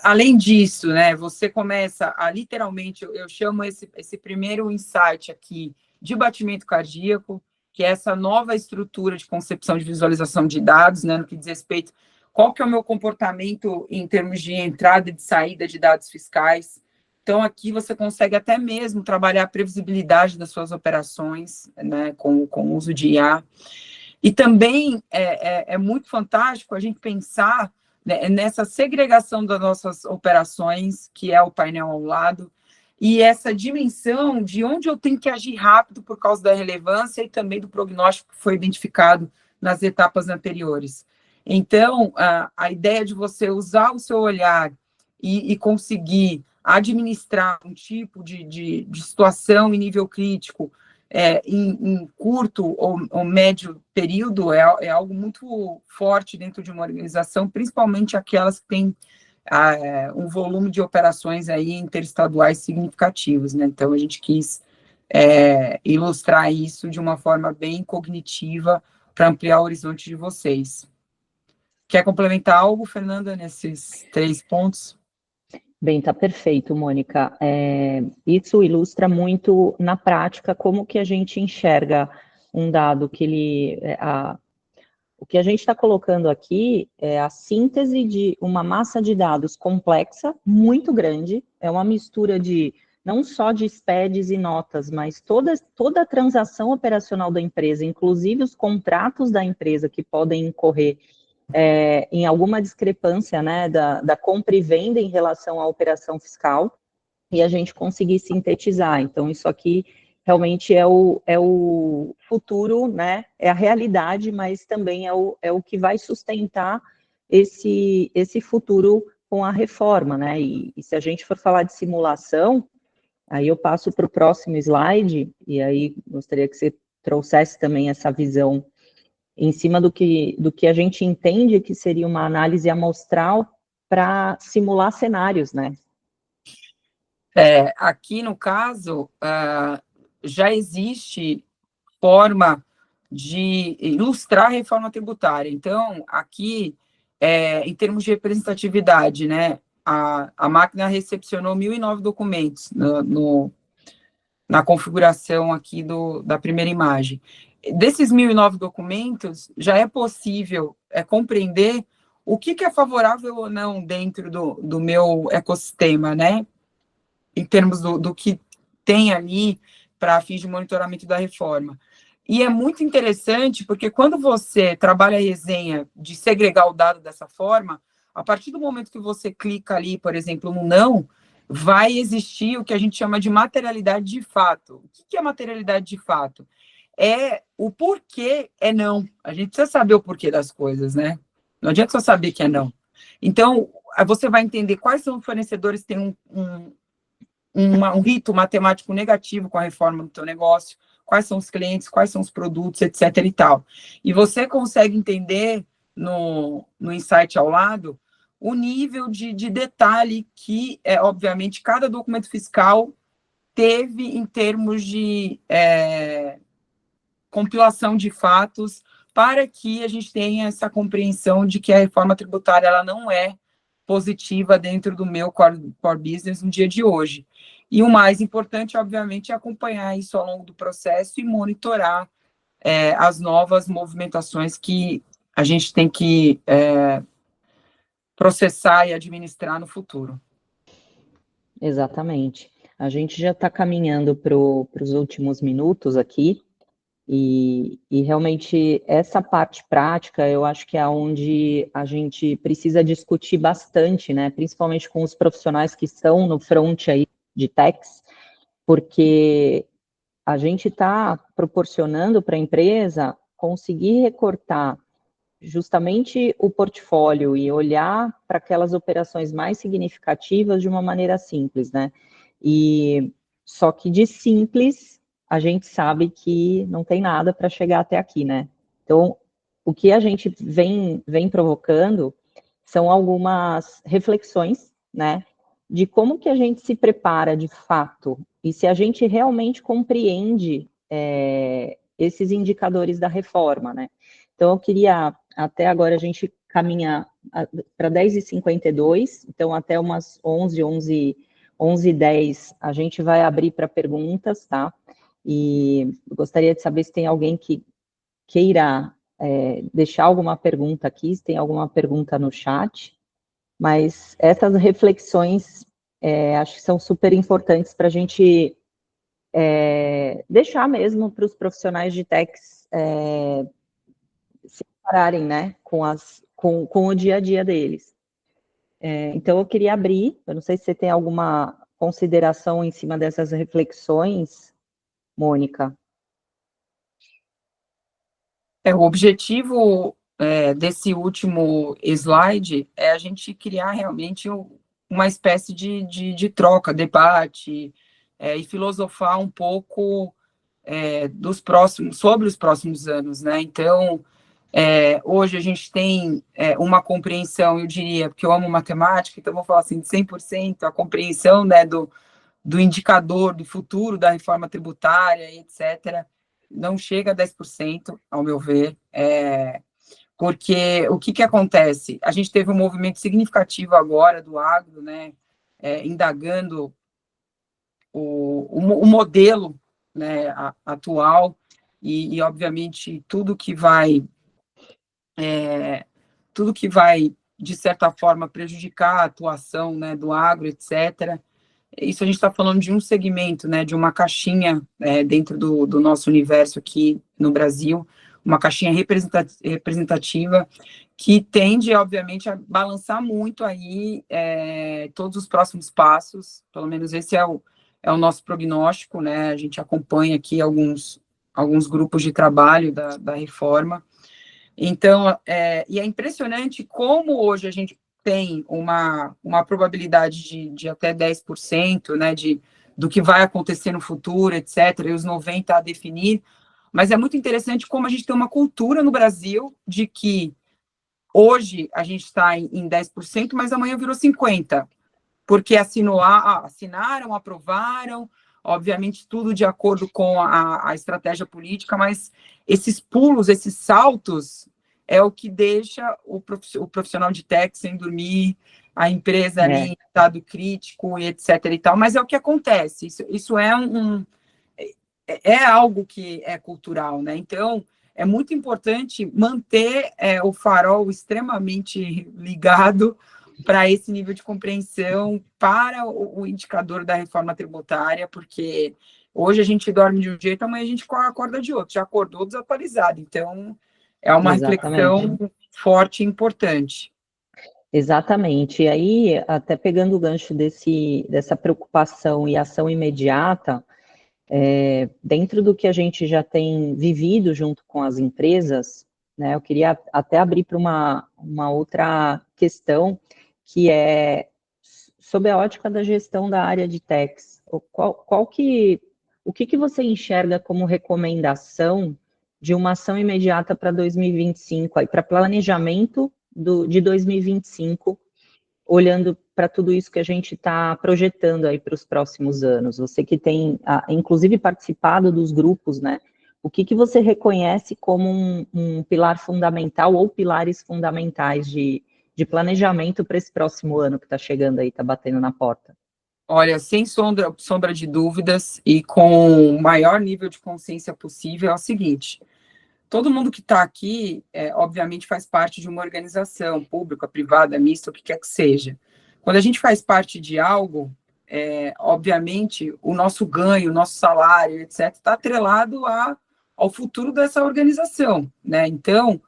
Além disso, né, você começa a literalmente, eu chamo esse primeiro insight aqui de batimento cardíaco, que é essa nova estrutura de concepção de visualização de dados, né, no que diz respeito, qual que é o meu comportamento em termos de entrada e de saída de dados fiscais. Então, aqui você consegue até mesmo trabalhar a previsibilidade das suas operações, né, com o uso de IA. E também é muito fantástico a gente pensar nessa segregação das nossas operações, que é o painel ao lado, e essa dimensão de onde eu tenho que agir rápido por causa da relevância e também do prognóstico que foi identificado nas etapas anteriores. Então, a ideia de você usar o seu olhar e conseguir administrar um tipo de situação em nível crítico em curto ou médio período é algo muito forte dentro de uma organização, principalmente aquelas que têm um volume de operações aí interestaduais significativos, né? Então, a gente quis ilustrar isso de uma forma bem cognitiva para ampliar o horizonte de vocês. Quer complementar algo, Fernanda, nesses 3 pontos? Bem, tá perfeito, Mônica. Isso ilustra muito na prática como que a gente enxerga um dado que o que a gente está colocando aqui é a síntese de uma massa de dados complexa, muito grande, é uma mistura de não só de SPEDs e notas, mas toda a transação operacional da empresa, inclusive os contratos da empresa que podem incorrer em alguma discrepância, né, da compra e venda em relação à operação fiscal, e a gente conseguir sintetizar. Então, isso aqui realmente é o futuro, né, é a realidade, mas também é o que vai sustentar esse futuro com a reforma, né, e se a gente for falar de simulação, aí eu passo para o próximo slide, e aí gostaria que você trouxesse também essa visão em cima do que a gente entende que seria uma análise amostral para simular cenários, né? Aqui, no caso, já existe forma de ilustrar a reforma tributária. Então, aqui, em termos de representatividade, né, a máquina recepcionou 1.009 documentos na configuração aqui da primeira imagem. Desses 1.009 documentos, já é possível compreender o que é favorável ou não dentro do meu ecossistema, né? Em termos do que tem ali para fins de monitoramento da reforma. E é muito interessante, porque quando você trabalha a resenha de segregar o dado dessa forma, a partir do momento que você clica ali, por exemplo, no não, vai existir o que a gente chama de materialidade de fato. O que é materialidade de fato? É o porquê é não. A gente precisa saber o porquê das coisas, né? Não adianta só saber que é não. Então, você vai entender quais são os fornecedores que têm um rito matemático negativo com a reforma do teu negócio, quais são os clientes, quais são os produtos, etc. e tal. E você consegue entender no insight ao lado o nível de detalhe que, obviamente, cada documento fiscal teve em termos de compilação de fatos para que a gente tenha essa compreensão de que a reforma tributária ela não é positiva dentro do meu core business no dia de hoje. E o mais importante, obviamente, é acompanhar isso ao longo do processo e monitorar as novas movimentações que a gente tem que processar e administrar no futuro. Exatamente. A gente já está caminhando para os últimos minutos aqui, e realmente essa parte prática eu acho que é onde a gente precisa discutir bastante, né? Principalmente com os profissionais que estão no front aí de techs, porque a gente está proporcionando para a empresa conseguir recortar justamente o portfólio e olhar para aquelas operações mais significativas de uma maneira simples, né? E só que de simples, a gente sabe que não tem nada para chegar até aqui, né? Então, o que a gente vem provocando são algumas reflexões, né? De como que a gente se prepara de fato e se a gente realmente compreende esses indicadores da reforma, né? Então, eu queria, até agora, a gente caminha para 10h52, então até umas 11h10, a gente vai abrir para perguntas, tá? E gostaria de saber se tem alguém que queira deixar alguma pergunta aqui, se tem alguma pergunta no chat, mas essas reflexões acho que são super importantes para a gente deixar mesmo para os profissionais de techs se pararem, né, com o dia a dia deles. Então, eu queria abrir, eu não sei se você tem alguma consideração em cima dessas reflexões, Mônica. O objetivo desse último slide é a gente criar realmente uma espécie de troca, debate, e filosofar um pouco sobre os próximos anos, né? Então, hoje a gente tem uma compreensão, eu diria, porque eu amo matemática, então vou falar assim, de 100%, a compreensão, né, do indicador do futuro da reforma tributária, etc., não chega a 10%, ao meu ver, porque o que acontece? A gente teve um movimento significativo agora do agro, né, indagando o modelo, né, atual, e obviamente, tudo que vai, de certa forma, prejudicar a atuação, né, do agro, etc., isso a gente está falando de um segmento, né, de uma caixinha dentro do nosso universo aqui no Brasil, uma caixinha representativa que tende, obviamente, a balançar muito aí todos os próximos passos, pelo menos esse é o nosso prognóstico, né, a gente acompanha aqui alguns grupos de trabalho da reforma. Então, e é impressionante como hoje a gente tem uma probabilidade de até 10%, né, do que vai acontecer no futuro, etc., e os 90% a definir, mas é muito interessante como a gente tem uma cultura no Brasil de que hoje a gente está em 10%, mas amanhã virou 50%, porque assinaram, aprovaram, obviamente tudo de acordo com a estratégia política, mas esses pulos, esses saltos, é o que deixa o profissional de tech sem dormir, a empresa ali em estado crítico, e etc. e tal, mas é o que acontece, isso é algo que é cultural, né? Então, é muito importante manter o farol extremamente ligado para esse nível de compreensão, para o indicador da reforma tributária, porque hoje a gente dorme de um jeito, amanhã a gente acorda de outro, já acordou desatualizado. Então, é uma Exatamente. reflexão forte e importante. Exatamente. E aí, até pegando o gancho dessa preocupação e ação imediata, dentro do que a gente já tem vivido junto com as empresas, né, eu queria até abrir para uma outra questão, que é sob a ótica da gestão da área de techs. O que você enxerga como recomendação de uma ação imediata para 2025, aí, para planejamento de 2025, olhando para tudo isso que a gente está projetando aí para os próximos anos? Você que tem, inclusive, participado dos grupos, né? O que você reconhece como um pilar fundamental ou pilares fundamentais de planejamento para esse próximo ano que está chegando aí, está batendo na porta? Olha, sem sombra de dúvidas e com o maior nível de consciência possível, é o seguinte: todo mundo que está aqui, obviamente, faz parte de uma organização pública, privada, mista, o que quer que seja. Quando a gente faz parte de algo, obviamente, o nosso ganho, o nosso salário, etc., está atrelado ao futuro dessa organização, né? Então,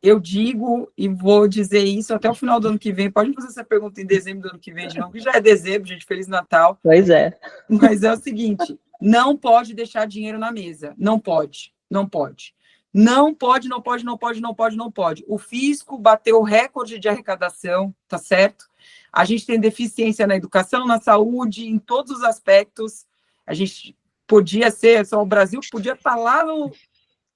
eu digo e vou dizer isso até o final do ano que vem. Pode fazer essa pergunta em dezembro do ano que vem de novo, que já é dezembro, gente, Feliz Natal. Pois é. Mas é o seguinte, não pode deixar dinheiro na mesa. Não pode, não pode. Não pode, não pode, não pode, não pode, não pode. O fisco bateu o recorde de arrecadação, tá certo? A gente tem deficiência na educação, na saúde, em todos os aspectos. A gente podia ser, só o Brasil podia estar lá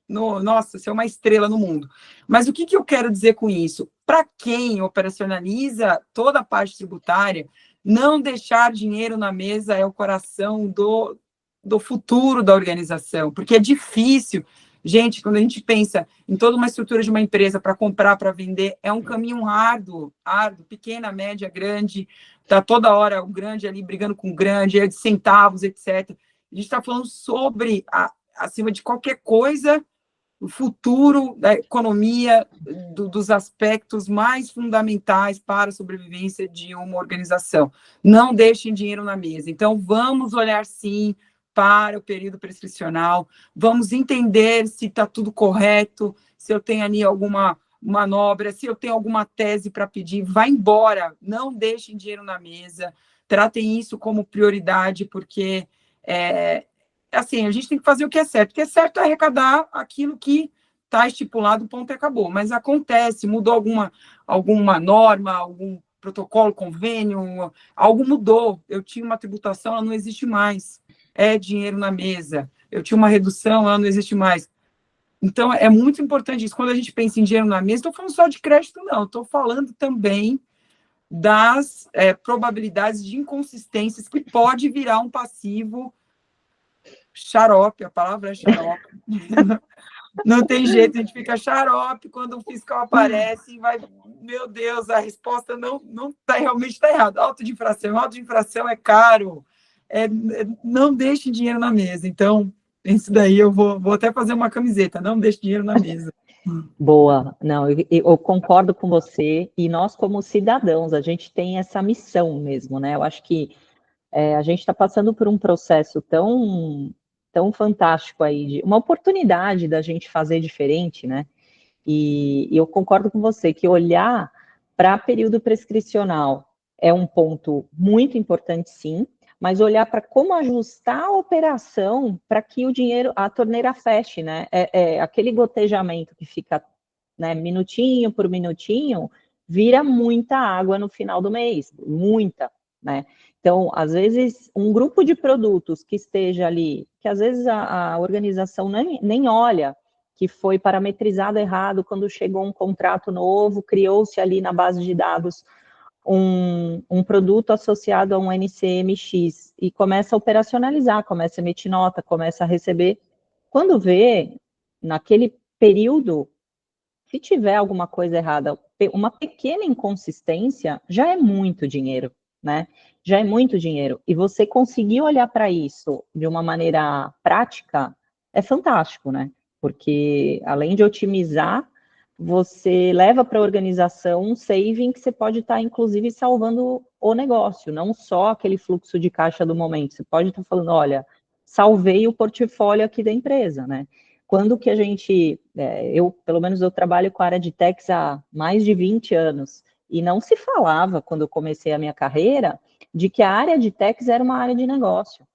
nossa, ser uma estrela no mundo. Mas o que eu quero dizer com isso? Para quem operacionaliza toda a parte tributária, não deixar dinheiro na mesa é o coração do futuro da organização, porque é difícil. Gente, quando a gente pensa em toda uma estrutura de uma empresa para comprar, para vender, é um caminho árduo, pequena, média, grande, está toda hora o grande ali brigando com o grande, é de centavos, etc. A gente está falando sobre, acima de qualquer coisa, o futuro da economia, dos aspectos mais fundamentais para a sobrevivência de uma organização. Não deixem dinheiro na mesa. Então, vamos olhar, sim, para o período prescricional, vamos entender se está tudo correto, se eu tenho ali alguma manobra, se eu tenho alguma tese para pedir, vá embora, não deixem dinheiro na mesa, tratem isso como prioridade, porque assim, a gente tem que fazer o que é certo. O que é certo é arrecadar aquilo que está estipulado, ponto e acabou. Mas acontece, mudou alguma norma, algum protocolo, convênio, algo mudou. Eu tinha uma tributação, ela não existe mais. É dinheiro na mesa. Eu tinha uma redução, ela não existe mais. Então, é muito importante isso. Quando a gente pensa em dinheiro na mesa, estou falando só de crédito, não. Estou falando também das probabilidades de inconsistências que pode virar um passivo xarope, a palavra é xarope. Não tem jeito, a gente fica xarope quando o fiscal aparece e vai, meu Deus, a resposta não realmente está errada. Auto de infração é caro, não deixe dinheiro na mesa. Então, isso daí eu vou até fazer uma camiseta, não deixe dinheiro na mesa. Boa, não, eu concordo com você, e nós como cidadãos, a gente tem essa missão mesmo, né? Eu acho que a gente está passando por um processo tão fantástico aí, uma oportunidade da gente fazer diferente, né? E eu concordo com você que olhar para período prescricional é um ponto muito importante, sim, mas olhar para como ajustar a operação para que o dinheiro, a torneira feche, né? Aquele gotejamento que fica, né, minutinho por minutinho, vira muita água no final do mês, muita, né? Então, às vezes, um grupo de produtos que esteja ali, que às vezes a organização nem olha, que foi parametrizado errado quando chegou um contrato novo, criou-se ali na base de dados um produto associado a um NCMX e começa a operacionalizar, começa a emitir nota, começa a receber. Quando vê, naquele período, se tiver alguma coisa errada, uma pequena inconsistência já é muito dinheiro, né? Já é muito dinheiro. E você conseguir olhar para isso de uma maneira prática é fantástico, né? porque além de otimizar, você leva para a organização um saving que você pode estar, inclusive, salvando o negócio, não só aquele fluxo de caixa do momento. Você pode estar falando, olha, salvei o portfólio aqui da empresa, né? Quando que a gente, pelo menos eu trabalho com a área de techs há mais de 20 anos, e não se falava, quando eu comecei a minha carreira, de que a área de techs era uma área de negócio,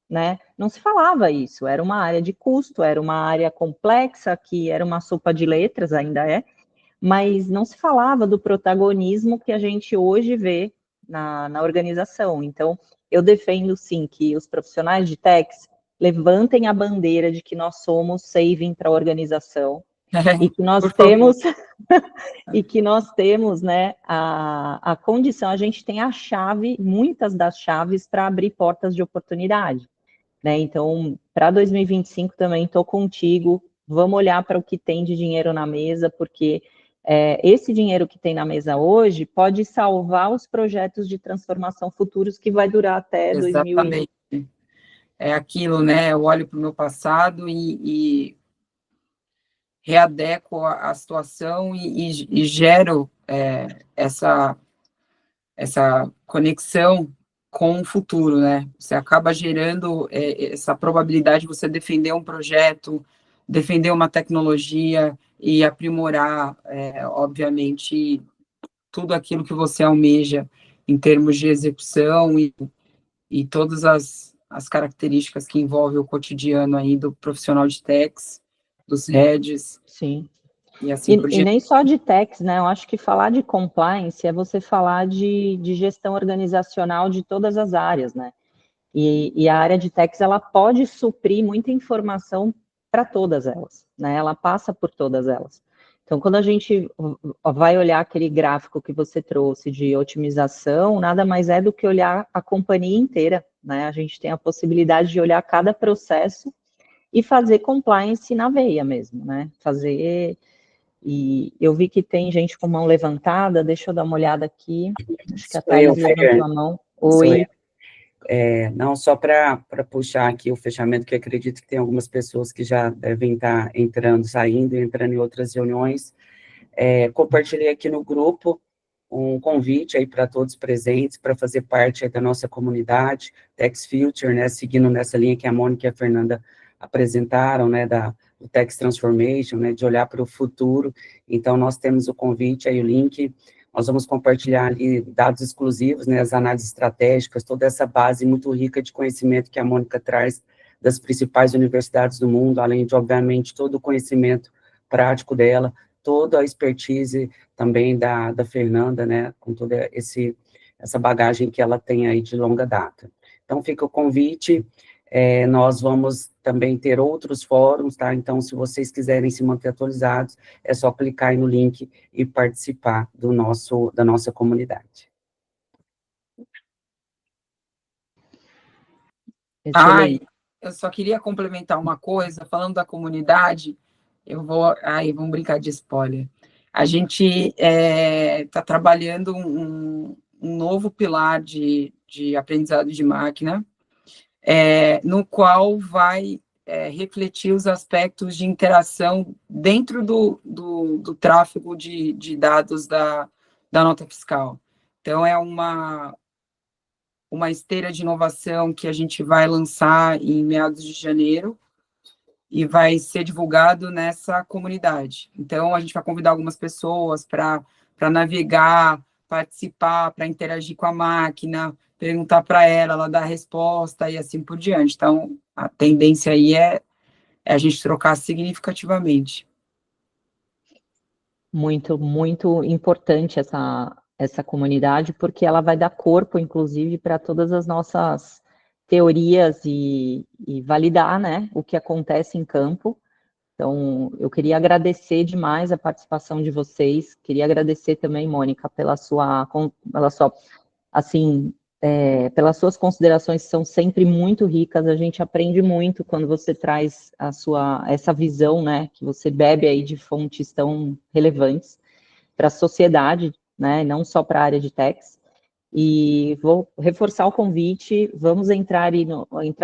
né? Não se falava isso, era uma área de custo, era uma área complexa, que era uma sopa de letras, ainda é, mas não se falava do protagonismo que a gente hoje vê na organização. Então, eu defendo, sim, que os profissionais de techs levantem a bandeira de que nós somos saving para a organização, e que nós por favor. temos e que nós temos, né, a condição, a gente tem a chave, muitas das chaves para abrir portas de oportunidade, né? Então, para 2025 também estou contigo, vamos olhar para o que tem de dinheiro na mesa, porque esse dinheiro que tem na mesa hoje pode salvar os projetos de transformação futuros que vai durar até 2000 Exatamente. É aquilo, né? Eu olho para o meu passado e readequo a situação e gero essa conexão com o futuro, né? Você acaba gerando essa probabilidade de você defender um projeto, defender uma tecnologia e aprimorar, obviamente, tudo aquilo que você almeja em termos de execução e todas as características que envolvem o cotidiano aí do profissional de techs, dos heads, Sim. e assim por E diante. nem só de techs, né? Eu acho que falar de compliance é você falar de gestão organizacional de todas as áreas, né? E a área de techs, ela pode suprir muita informação para todas elas, né? Ela passa por todas elas. Então, quando a gente vai olhar aquele gráfico que você trouxe de otimização, nada mais é do que olhar a companhia inteira, né? A gente tem a possibilidade de olhar cada processo e fazer compliance na veia mesmo, né? E eu vi que tem gente com mão levantada, deixa eu dar uma olhada aqui. Acho que a Sou eu, Thaís Fer. levantou a mão. Sou Oi. eu. Não, só para puxar aqui o fechamento, que eu acredito que tem algumas pessoas que já devem estar entrando, saindo, entrando em outras reuniões. Compartilhei aqui no grupo um convite aí para todos presentes, para fazer parte aí da nossa comunidade, Tex Future, né, seguindo nessa linha que a Mônica e a Fernanda apresentaram, né, do Tex Transformation, né, de olhar para o futuro. Então, nós temos o convite aí, o link. Nós vamos compartilhar ali dados exclusivos, né, as análises estratégicas, toda essa base muito rica de conhecimento que a Mônica traz das principais universidades do mundo, além de, obviamente, todo o conhecimento prático dela, toda a expertise também da Fernanda, né, com toda essa bagagem que ela tem aí de longa data. Então, fica o convite. Nós vamos também ter outros fóruns, tá? Então, se vocês quiserem se manter atualizados, é só clicar aí no link e participar da nossa comunidade. Excelente. Eu só queria complementar uma coisa, falando da comunidade, vamos brincar de spoiler. A gente está trabalhando um novo pilar de aprendizado de máquina, no qual vai refletir os aspectos de interação dentro do tráfego de dados da nota fiscal. Então, é uma esteira de inovação que a gente vai lançar em meados de janeiro e vai ser divulgado nessa comunidade. Então, a gente vai convidar algumas pessoas para navegar, participar, para interagir com a máquina, perguntar para ela dar a resposta e assim por diante. Então, a tendência aí é a gente trocar significativamente. Muito, muito importante essa comunidade, porque ela vai dar corpo, inclusive, para todas as nossas teorias e validar, né, o que acontece em campo. Então, eu queria agradecer demais a participação de vocês, queria agradecer também, Mônica, assim, pelas suas considerações, que são sempre muito ricas, a gente aprende muito quando você traz essa visão, né, que você bebe aí de fontes tão relevantes para a sociedade, né, não só para a área de techs. E vou reforçar o convite, vamos entrar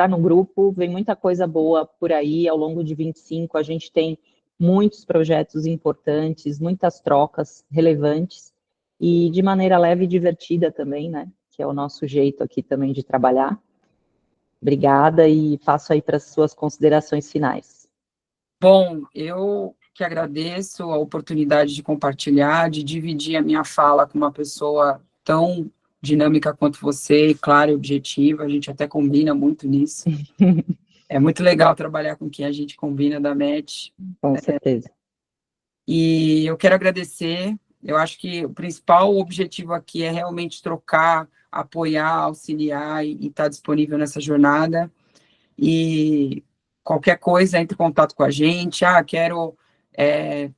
no grupo, vem muita coisa boa por aí, ao longo de 25 a gente tem muitos projetos importantes, muitas trocas relevantes, e de maneira leve e divertida também, né, que é o nosso jeito aqui também de trabalhar. Obrigada e passo aí para as suas considerações finais. Bom, eu que agradeço a oportunidade de compartilhar, de dividir a minha fala com uma pessoa tão dinâmica quanto você, e clara e objetiva, a gente até combina muito nisso. É muito legal trabalhar com quem a gente combina da MET. Com certeza. E eu quero agradecer, eu acho que o principal objetivo aqui é realmente trocar, apoiar, auxiliar e estar disponível nessa jornada. E qualquer coisa, entre em contato com a gente. Quero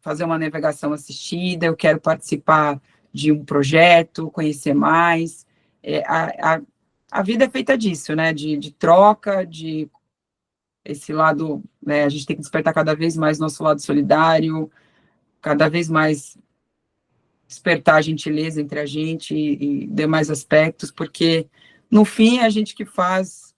fazer uma navegação assistida, eu quero participar de um projeto, conhecer mais. A vida é feita disso, né? De troca, de esse lado, né? A gente tem que despertar cada vez mais nosso lado solidário, cada vez mais despertar a gentileza entre a gente e demais aspectos, porque no fim é a gente que faz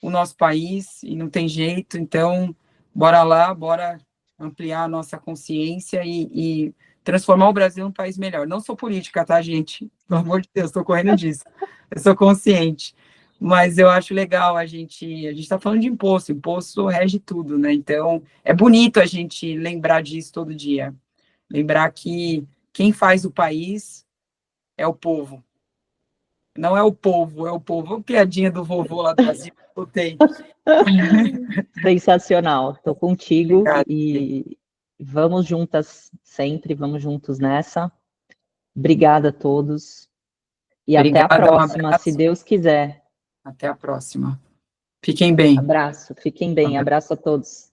o nosso país e não tem jeito, então bora lá, bora ampliar a nossa consciência e transformar o Brasil num país melhor. Não sou política, tá, gente? Pelo amor de Deus, estou correndo disso. Eu sou consciente. Mas eu acho legal a gente está falando de imposto rege tudo, né? Então, é bonito a gente lembrar disso todo dia. Lembrar que quem faz o país é o povo. Não é o povo, é o povo. A piadinha do vovô lá do Brasil, botei. Sensacional, estou contigo. Obrigada. E vamos juntas sempre, vamos juntos nessa. Obrigada a todos. E Obrigada, até a próxima, abraço. se Deus quiser. Até a próxima. Fiquem bem. Abraço, fiquem bem, abraço a todos.